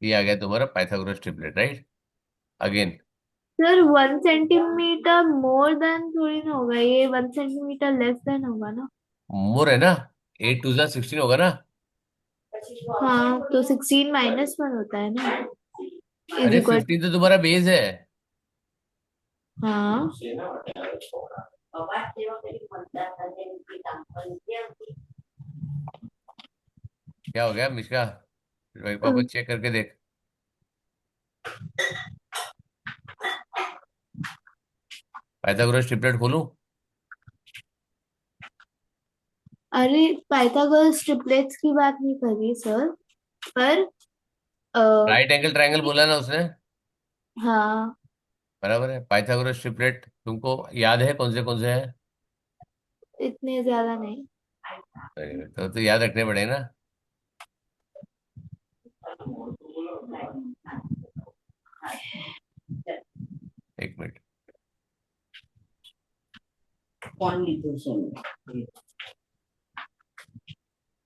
ये आ गया तुम्हारा Pythagoras triplet, right? Again sir 1 centimetre more then थोड़ी ना होगा, ये 1 सेंटीमीटर लेस देन होगा ना? मोर है ना, 8 2 16 होगा ना? हाँ, तो 16 - 1 होता है ना, इज अरे इक्वल। 15 तो तुम्हारा बेस है। हाँ। क्या हो गया मिश्रा? भाई पापा चेक करके देख। पाइथागोरस ट्रिपलेट खोलूं? अरे, पाइथागोरस ट्रिपलेट्स की बात नहीं कर रही सर, पर अ, राइट एंगल ट्रायंगल बोला ना उसने? हाँ, बराबर है। पाइथागोरस ट्रिपलेट तुमको याद है कौन से हैं? इतने ज्यादा नहीं। तो याद रखने पड़े ना। एक मिनट।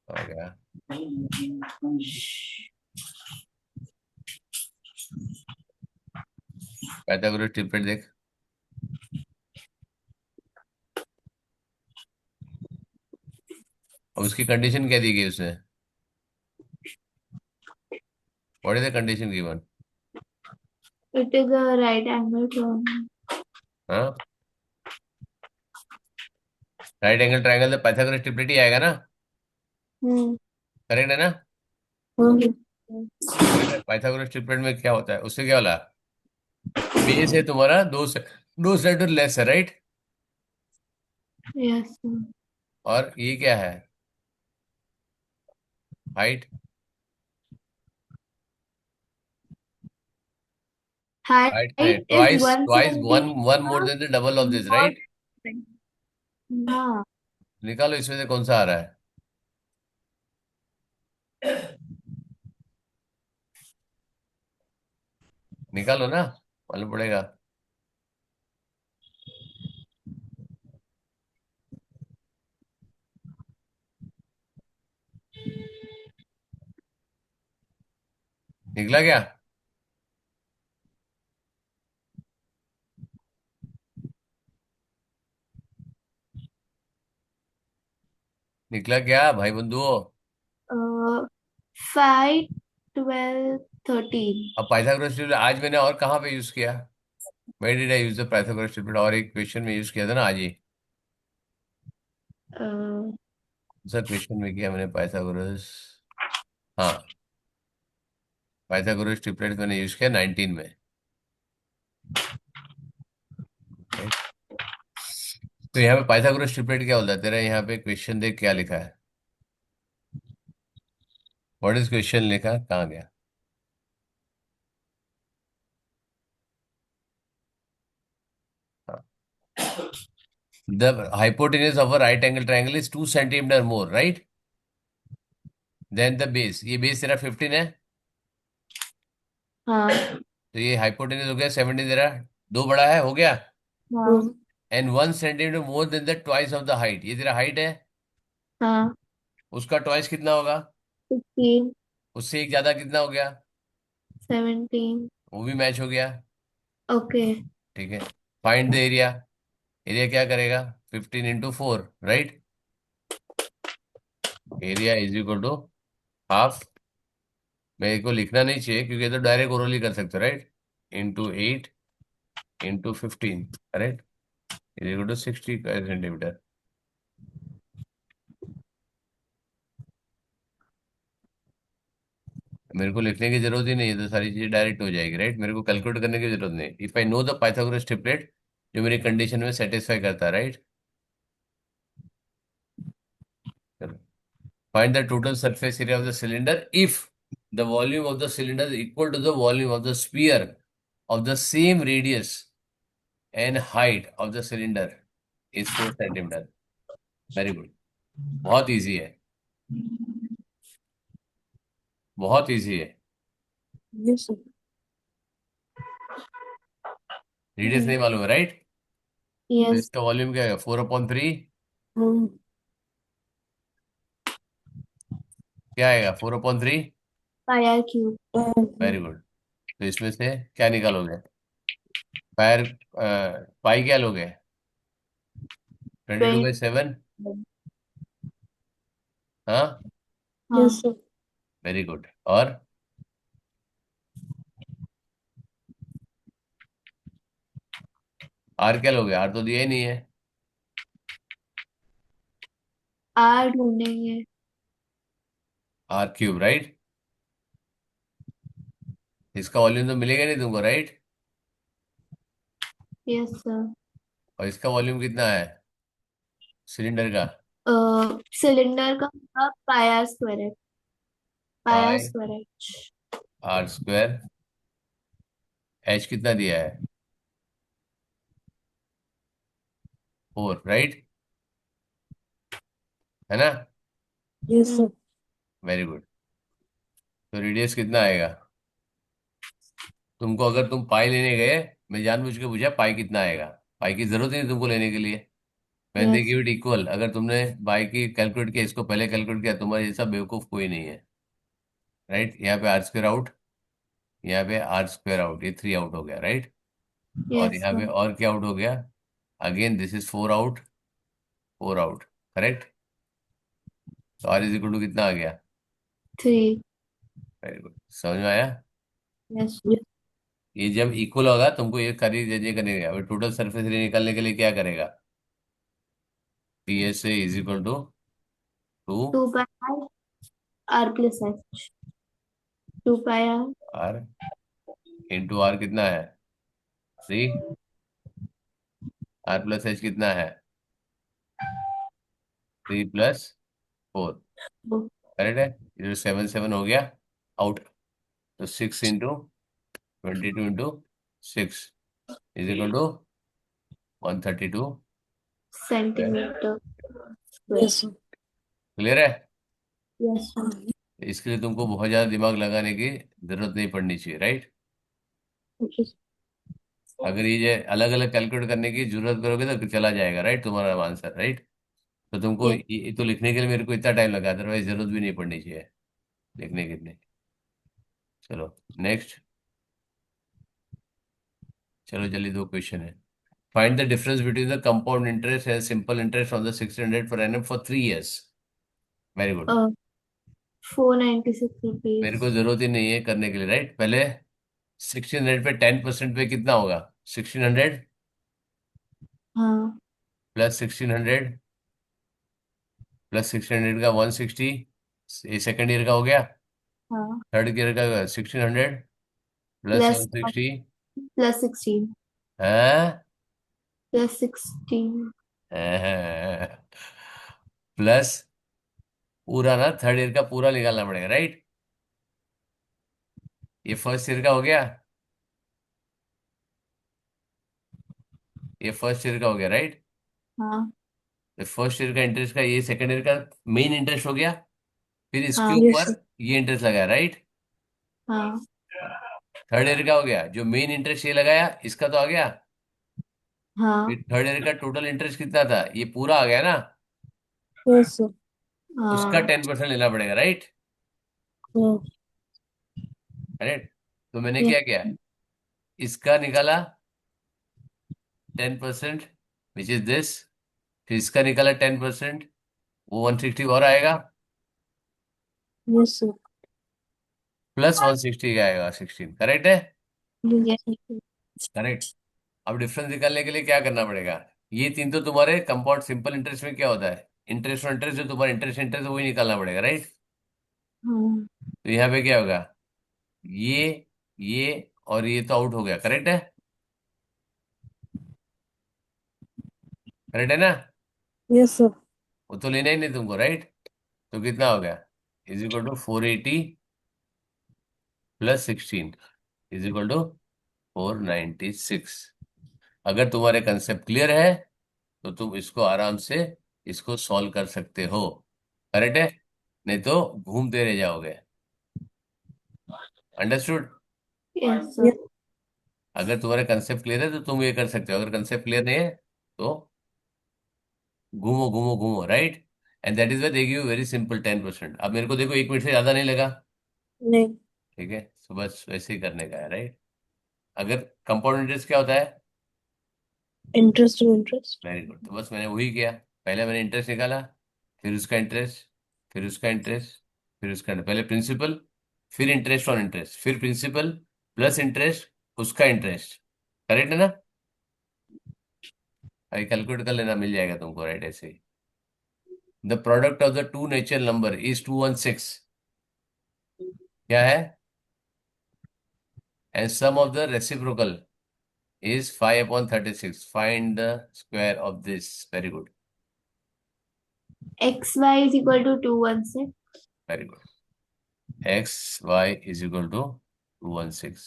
आ गया। पाइथागोरस ट्रिपलेट देख। अब उसकी कंडीशन क्या दी गई उसने? What is the condition given? It is a right angle triangle. हाँ, राइट एंगल ट्राइंगल तो पाइथागोरस ट्रिपलेट ही आएगा ना, हम्म। करेक्ट है ना? हाँ करेक्ट है। पाइथागोरस ट्रिपलेट में क्या होता है, उससे क्या होला, बेस है तुम्हारा दो सेट और लेस है, राइट? Yes sir. और ये क्या है, हाइट। हाइट है height is twice one twice one one more centimetre than the double of this, not. Right? हाँ। निकालो इसमें से कौन सा आ रहा है, निकालो ना, मालूम पड़ेगा। निकला क्या? निकला क्या भाई बंधुओं? 5, 12, 13। अब पाइथागोरस ट्रिपलेट आज मैंने और कहाँ पे यूज किया, where did I use the Pythagoras triplet, और एक क्वेश्चन में यूज किया था ना आज ही। सर क्वेश्चन में किया मैंने पाइथागोरस, हाँ, पाइथागोरस ट्रिपलेट मैंने यूज किया 19 में, right? तो यहाँ पे पाइथागोरस ट्रिपलेट क्या होता है तेरा, यहाँ पे क्वेश्चन देख क्या लिखा है, व्हाट इज क्वेश्चन लिखा, कहाँ गया? The hypotenuse of a right angle triangle is 2 centimeter more, right? Than the base. ये base तेरा 15 है, हाँ। तो ये hypotenuse हो गया 70 तेरा, दो बड़ा है, हो गया। हाँ। And 1 centimeter more than the twice of the height, ये तेरा height है, हाँ। उसका twice कितना होगा, 15, उससे एक ज्यादा कितना हो गया, 17। वो भी मैच हो गया। ओके। ठीक है, फाइंड द एरिया, एरिया क्या करेगा, 15 into 4, right? Area is equal to half, मेरे को लिखना नहीं चाहिए क्योंकि ये तो डायरेक्ट ओरली कर सकते हो, right? into 8 into 15, correct, is equal to 60 centimetre. मेरे को लिखने की जरूरत ही नहीं है, तो सारी चीजें डायरेक्ट हो जाएगी, राइट? मेरे को कैलकुलेट करने की जरूरत नहीं, if I know the Pythagoras triplet जो मेरी कंडीशन में सेटिस्फाई करता है, right? Find the total surface area of the cylinder if the volume of the cylinder is equal to the volume of the sphere of the same radius and height of the cylinder is 4 centimetre. Very good, बहुत easy है, बहुत easy है। Yes sir. Radius नहीं मालूम है, right? तो yes. इसका volume क्या है, 4/3, हाँ क्या आएगा 4/3? पाई आर क्यूब। Very good. तो इसमें से क्या निकालोगे, पायर, पाई क्या लोगे, 22/7। 20। हाँ, यस हाँ। सर। Very good. और आर क्या लोगे, आर तो दिया ही नहीं है, आर ढूंढेंगे। R³ right? इसका वॉल्यूम तो मिलेगा नहीं तुमको, राइट? Yes sir. और इसका वॉल्यूम कितना है सिलेंडर का, सिलेंडर का पाई आर स्क्वायर है। पाई आर पाई स्क्वायर है। R², H कितना दिया है, 4, राइट? है ना? Yes sir. Very good. तो रेडियस कितना आएगा, तुमको अगर तुम पाई लेने गए, मैं जानबूझ के पूछा पाई कितना आएगा, पाई की जरूरत ही नहीं तुमको लेने के लिए, मैंने दे यस। गिव इट इक्वल, अगर तुमने बाई की कैलकुलेट किया, इसको पहले कैलकुलेट किया, तुम्हारे जैसा बेवकूफ कोई नहीं है, राइट? यहाँ पे R² आउट, यहाँ पे R² आउट, ये 3 आउट हो गया, राइट? और यस यहाँ पे सर। और क्या आउट हो गया, again this is 4 out, 4 out, correct? तो R इज इक्वल टू कितना आ गया, 3। वेरी गुड, समझ में आया? यस। ये जब इक्वल होगा तुमको ये करी ये करेगा, टोटल सरफेस एरिया निकालने के लिए क्या करेगा, TSA is equal to 2 2 pi r plus h, 2 pi r R into R कितना है 3, R प्लस H कितना है 3 + 4, करेक्ट है। ये 7 7 हो गया आउट, तो 6 into 22 into 6 is equal to 132। centimeter square. Yes sir. Clear है। Yes, sir. इसके लिए तुमको बहुत ज्यादा दिमाग लगाने की जरूरत नहीं पड़नी चाहिए, राइट। ओके। अगर ये अलग अलग कैलकुलेट करने की जरूरत करोगे तो चला जाएगा, राइट, तुम्हारा आंसर, राइट। तो तुमको Yes. ये तो लिखने के लिए मेरे को इतना टाइम लगा, अदरवाइज जरूरत भी नहीं पड़नी चाहिए लिखने की इतनी। चलो नेक्स्ट, चलो जल्दी 2 क्वेश्चन है। Find the difference between the compound interest and simple interest on the 1600 per annum for 3 years। Very good. 496 मेरे rupees. को जरूरत ही नहीं है करने के लिए, राइट। पहले 1600 पे 10% पे कितना होगा 1600 हाँ प्लस 1600 प्लस 1600 का 160, ये सेकेंड ईयर का हो गया। हाँ थर्ड ईयर का 1600 प्लस प्लस 160 प्लस 16 है प्लस 16. प्लस पूरा ना, थर्ड ईयर का पूरा निकालना पड़ेगा, राइट। ये फर्स्ट ईयर का हो गया, ये फर्स्ट ईयर का हो गया, राइट। हाँ तो फर्स्ट ईयर का इंटरेस्ट का ये सेकंड ईयर का मेन इंटरेस्ट हो गया, फिर इसके हाँ यस ऊपर सर। ये इंटरेस्ट लगाया, राइट। हाँ थर्ड ईयर का हो गया, जो मेन इंटरेस्ट ये लगाया इसका तो आ गया। हाँ फिर थर्ड ईयर का टोटल इंटरेस्ट कितना था, ये पूरा आ गया ना, यस सर। उसका हाँ 10% लेना पड़ेगा, राइट। हाँ। राइट, तो मैंने यस। क्या किया, इसका निकाला 10%, विच इज दिस। फिर इसका निकाला 10%, वो 160 और आएगा, यस सर। प्लस 160 का आएगा 16, करेक्ट है। Yes sir. करेक्ट। अब डिफरेंस निकालने के लिए क्या करना पड़ेगा, ये तीन तो तुम्हारे कंपाउंड सिंपल इंटरेस्ट में क्या होता है, इंटरेस्ट और इंटरेस्ट, जो तुम्हारा इंटरेस्ट वही निकालना पड़ेगा, राइट। हाँ तो यहाँ पे क्या होगा, ये और ये तो आउट हो गया, करेक्ट है, करेक्ट है ना। Yes sir. वो तो लेना ही नहीं तुमको, राइट। तो कितना हो गया, is equal to 480 plus 16 is equal to 496। अगर तुम्हारे कंसेप्ट क्लियर है तो तुम इसको आराम से इसको सॉल्व कर सकते हो, करेक्ट है। नहीं तो घूमते रह जाओगे। अंडरस्टूड। Yes yes. सर. अगर तुम्हारा कंसेप्ट क्लियर है तो तुम ये कर सकते हो, अगर कंसेप्ट क्लियर नहीं है तो घूमो घूमो घूमो, right. And that is why they give very simple 10%। अब मेरे को देखो 1 मिनट से ज्यादा नहीं लगा, नहीं। ठीक है, तो बस वैसे ही करने का है, राइट। अगर कंपाउंड इंटरेस्ट क्या होता है, interest to interest. Very good, तो बस मैंने वही किया। पहले मैंने इंटरेस्ट निकाला, फिर उसका इंटरेस्ट, फिर उसका इंटरेस्ट, फिर उसका पहले प्रिंसिपल, फिर इंटरेस्ट ऑन इंटरेस्ट, फिर प्रिंसिपल प्लस इंटरेस्ट, उसका इंटरेस्ट, करेक्ट है ना। अभी कैलकुलेट कर लेना, मिल जाएगा तुमको, राइट, ऐसे ही। The product of the two natural number is 216, क्या है, and sum of the reciprocal is 5/36. Find the square of this. Very good. xy is equal to 216. Very good. XY is equal to 216.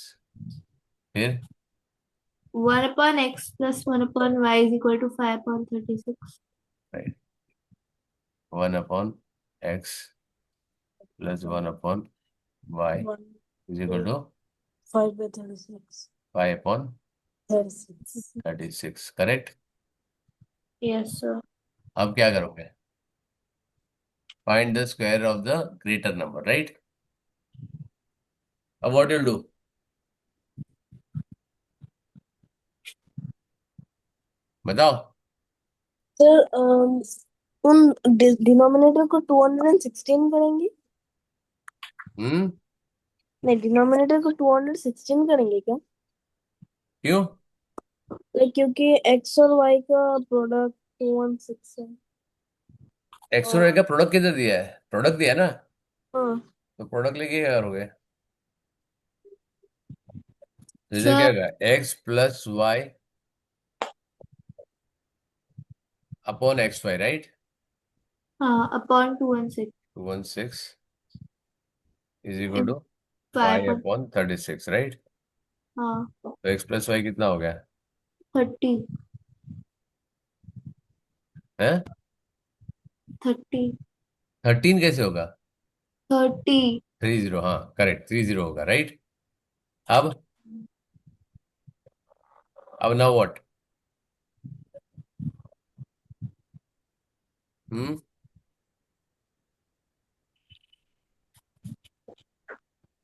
फिर 1 upon x plus 1 upon y is equal to 5 upon 36. right, 1/x plus 1/y one is equal to 5/36। 36। 5/36. Correct. Yes, sir. अब क्या करोगे, find the square of the greater number, right. अब what you'll do, बताओ। Sir उन denominator को 216 करेंगे। हम्म, नहीं, denominator को 216 करेंगे क्या? क्यों, लाइक क्योंकि एक्स और वाई का प्रोडक्ट 216 है। एक्स और वाई का प्रोडक्ट किधर दिया है? प्रोडक्ट दिया है ना, हाँ तो प्रोडक्ट लेके क्या करोगे? तो इधर क्या सर होगा? X plus Y upon X Y, right? हाँ upon 2 and 6 216 is equal in to Y 5 upon 36, right? हाँ तो एक्स प्लस वाई कितना हो गया 30 है? 30 13 कैसे होगा? 30 30, हाँ करेक्ट, 30 होगा, राइट? अब नाउ व्हाट? हम्म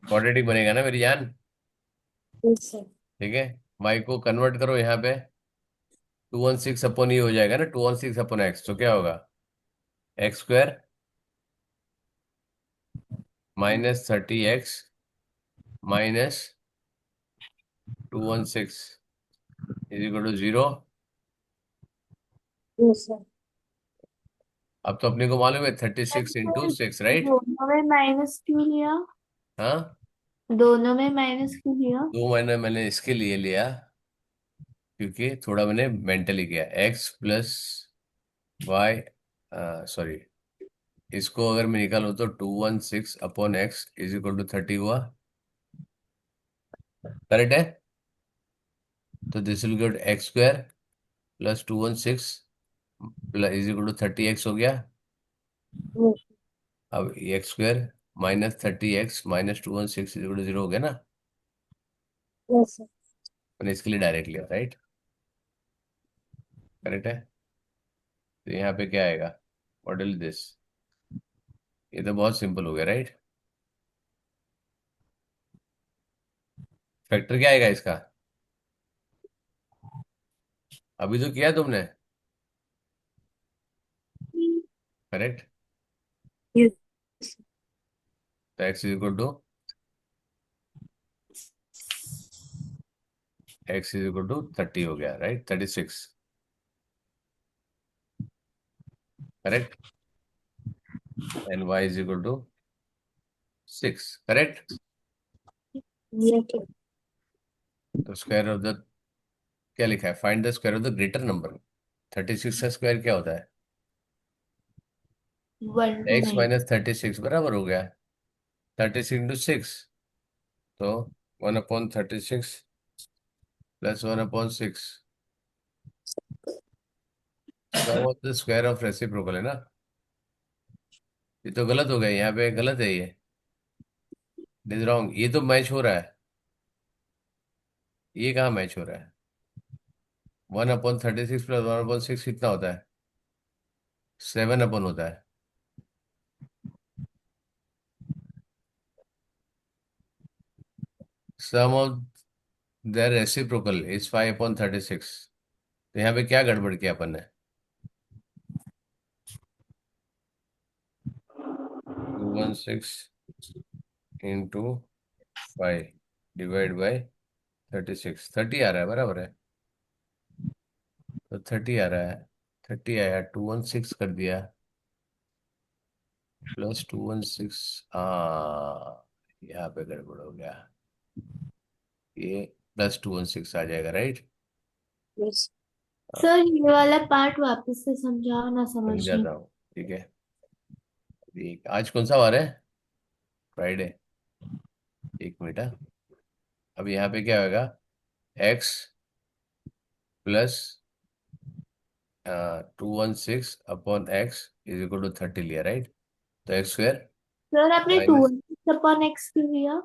क्वाड्रेटिक बनेगा ना मेरी जान? Yes sir. ठीक है, वाई को कन्वर्ट करो यहाँ पे, 216 अपॉन ये हो जाएगा ना, 216 अपॉन एक्स, तो क्या होगा? X square minus 30x minus 216 is equal to 0। Yes sir. अब तो अपने को मालूम है 36 into 6, राइट? दोनों में माइनस क्यों लिया? हाँ, दोनों में माइनस क्यों लिया? 2 महीने मैंने इसके लिए लिया क्योंकि थोड़ा मैंने मेंटली किया, एक्स प्लस वाई, सॉरी, इसको अगर मैं निकालूं तो 216 upon x is equal to 30 हुआ, करेक्ट है? तो this will get x square plus 216 plus is equal to 30x हो गया। अब x square minus 30x minus 216 is equal to 0 हो गया ना? Yes sir. मैंने इसके लिए डायरेक्ट लिया, राइट? करेक्ट है। तो यहाँ पे क्या आएगा? What is this? ये तो बहुत सिंपल हो गया, राइट? फैक्टर क्या आएगा इसका? अभी तो किया तुमने, करेक्ट? यस। तो x इज इक्वल टू 30 हो गया, right? 36, correct? And y is equal to 6, correct? Yes तो स्क्वायर ऑफ द, क्या लिखा है? Find the square of the greater number. 36 का स्क्वायर क्या होता है? 1 to 9 x माइनस 36 बराबर हो गया 36 into 6, तो 1/36 plus 1/6 sum of the square of reciprocal है ना? ये तो गलत हो गया, यहाँ पे गलत है, ये दिस रॉन्ग, ये तो मैच हो रहा है, ये कहाँ मैच हो रहा है? 1/36 प्लस 1/6 कितना होता है? 7 होता है। Sum of the reciprocal is 5/36। तो यहाँ पे क्या गड़बड़ किया अपन ने? 216 into 5 डिवाइड बाई 36, 30 आ रहा है, बराबर है? तो 30 आ रहा है, 30 आया, 216 कर दिया प्लस 216, हाँ यहाँ पे गड़बड़ हो गया, ये प्लस 216 आ जाएगा, राइट? यस। सर ये वाला पार्ट वापस से समझाओ ना, समझ नहीं। समझाता हूँ, ठीक है? आज कौन सा वार है? फ्राइडे। एक मिनट, हाँ। अब यहाँ पे क्या होगा? X plus 216 upon x is equal to 30 लिया, राइट? तो एक्स स्क्वायर सर आपने टू माइनस, अपॉन एक्स क्यों लिया?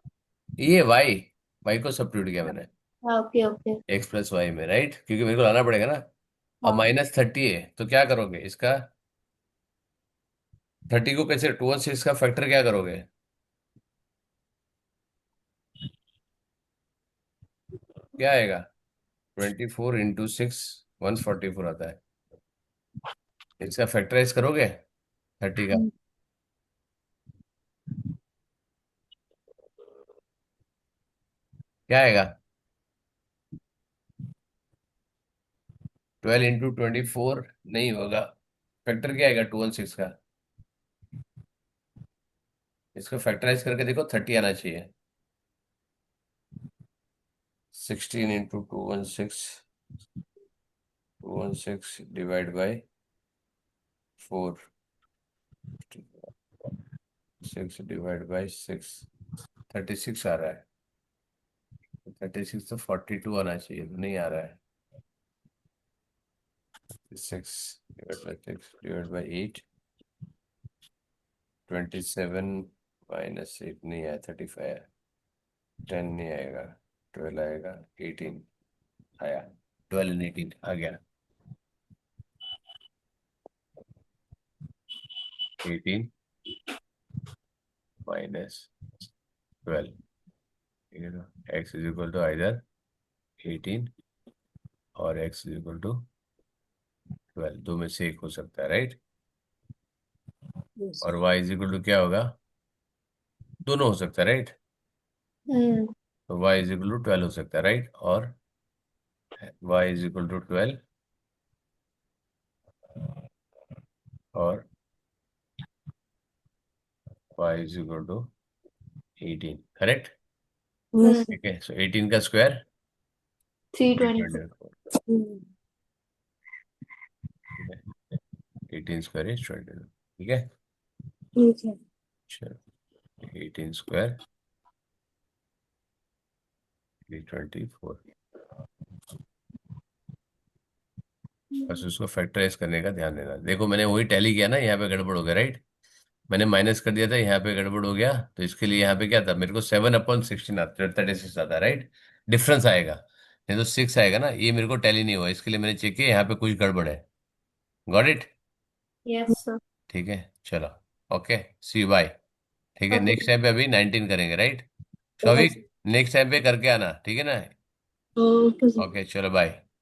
ये वाई, वाई को सब्स्टिट्यूट किया मैंने okay okay. X plus y में, राइट? क्योंकि मेरे को लाना पड़ेगा ना। और हाँ -30 है, तो क्या करोगे इसका? 30 को कैसे, 216 का फैक्टर क्या करोगे? क्या आएगा? 24 into 6 144 आता है। इसका फैक्टराइज करोगे 30 का? क्या आएगा? 12 into 24 नहीं होगा, फैक्टर क्या आएगा 216 का? इसको फैक्टराइज करके देखो 30 आना चाहिए। 16 into 216 divide by 4, 6 divide by 6, 36 आ रहा है। 36 तो 42 आना चाहिए, तो नहीं आ रहा है। 6 डिवाइड बाई 8, 27 माइनस 8 नहीं आया, 35 है। 10 नहीं आएगा, 12 आएगा, 18 आया। 12 एंड 18 आ गया। 18 माइनस 12, ठीक है ना। x is equal to either 18 और x इज इक्वल टू 12, दो में से एक हो सकता है, राइट। yes, और y इज इक्वल टू क्या होगा, दोनों हो सकता है, राइट। हम्म तो y इज इक्वल टू 12 हो सकता है, राइट। और y इज इक्वल टू 12 और y is equal to 18, correct. yes, ठीक है, सो 18 का स्क्वायर 324। 324, हम्म, ठीक है। 18 स्क्वायर इज 22, ठीक है। ठीक है। चलो 18 स्क्वायर इज 24। बस उसको फैक्टराइज करने का ध्यान देना। देखो मैंने वही टैली किया ना, यहाँ पे गड़बड़ हो गया, राइट। मैंने माइनस कर दिया था, यहाँ पे गड़बड़ हो गया, तो इसके लिए यहाँ पे क्या था, मेरे को 7/16 आता, 36 आता, राइट। डिफरेंस आएगा, नहीं तो 6 आएगा ना, ये मेरे को टैली नहीं हुआ, इसके लिए मैंने चेक किया, यहाँ पे कुछ गड़बड़ है। Got it. Yes sir. ठीक है, चलो, ओके, सी बाय। ठीक है, ओके। नेक्स्ट टाइम पे अभी 19 करेंगे, right. Okay Shouvik, next time पे करके आना, ठीक है ना। ओके ओके, चलो बाय।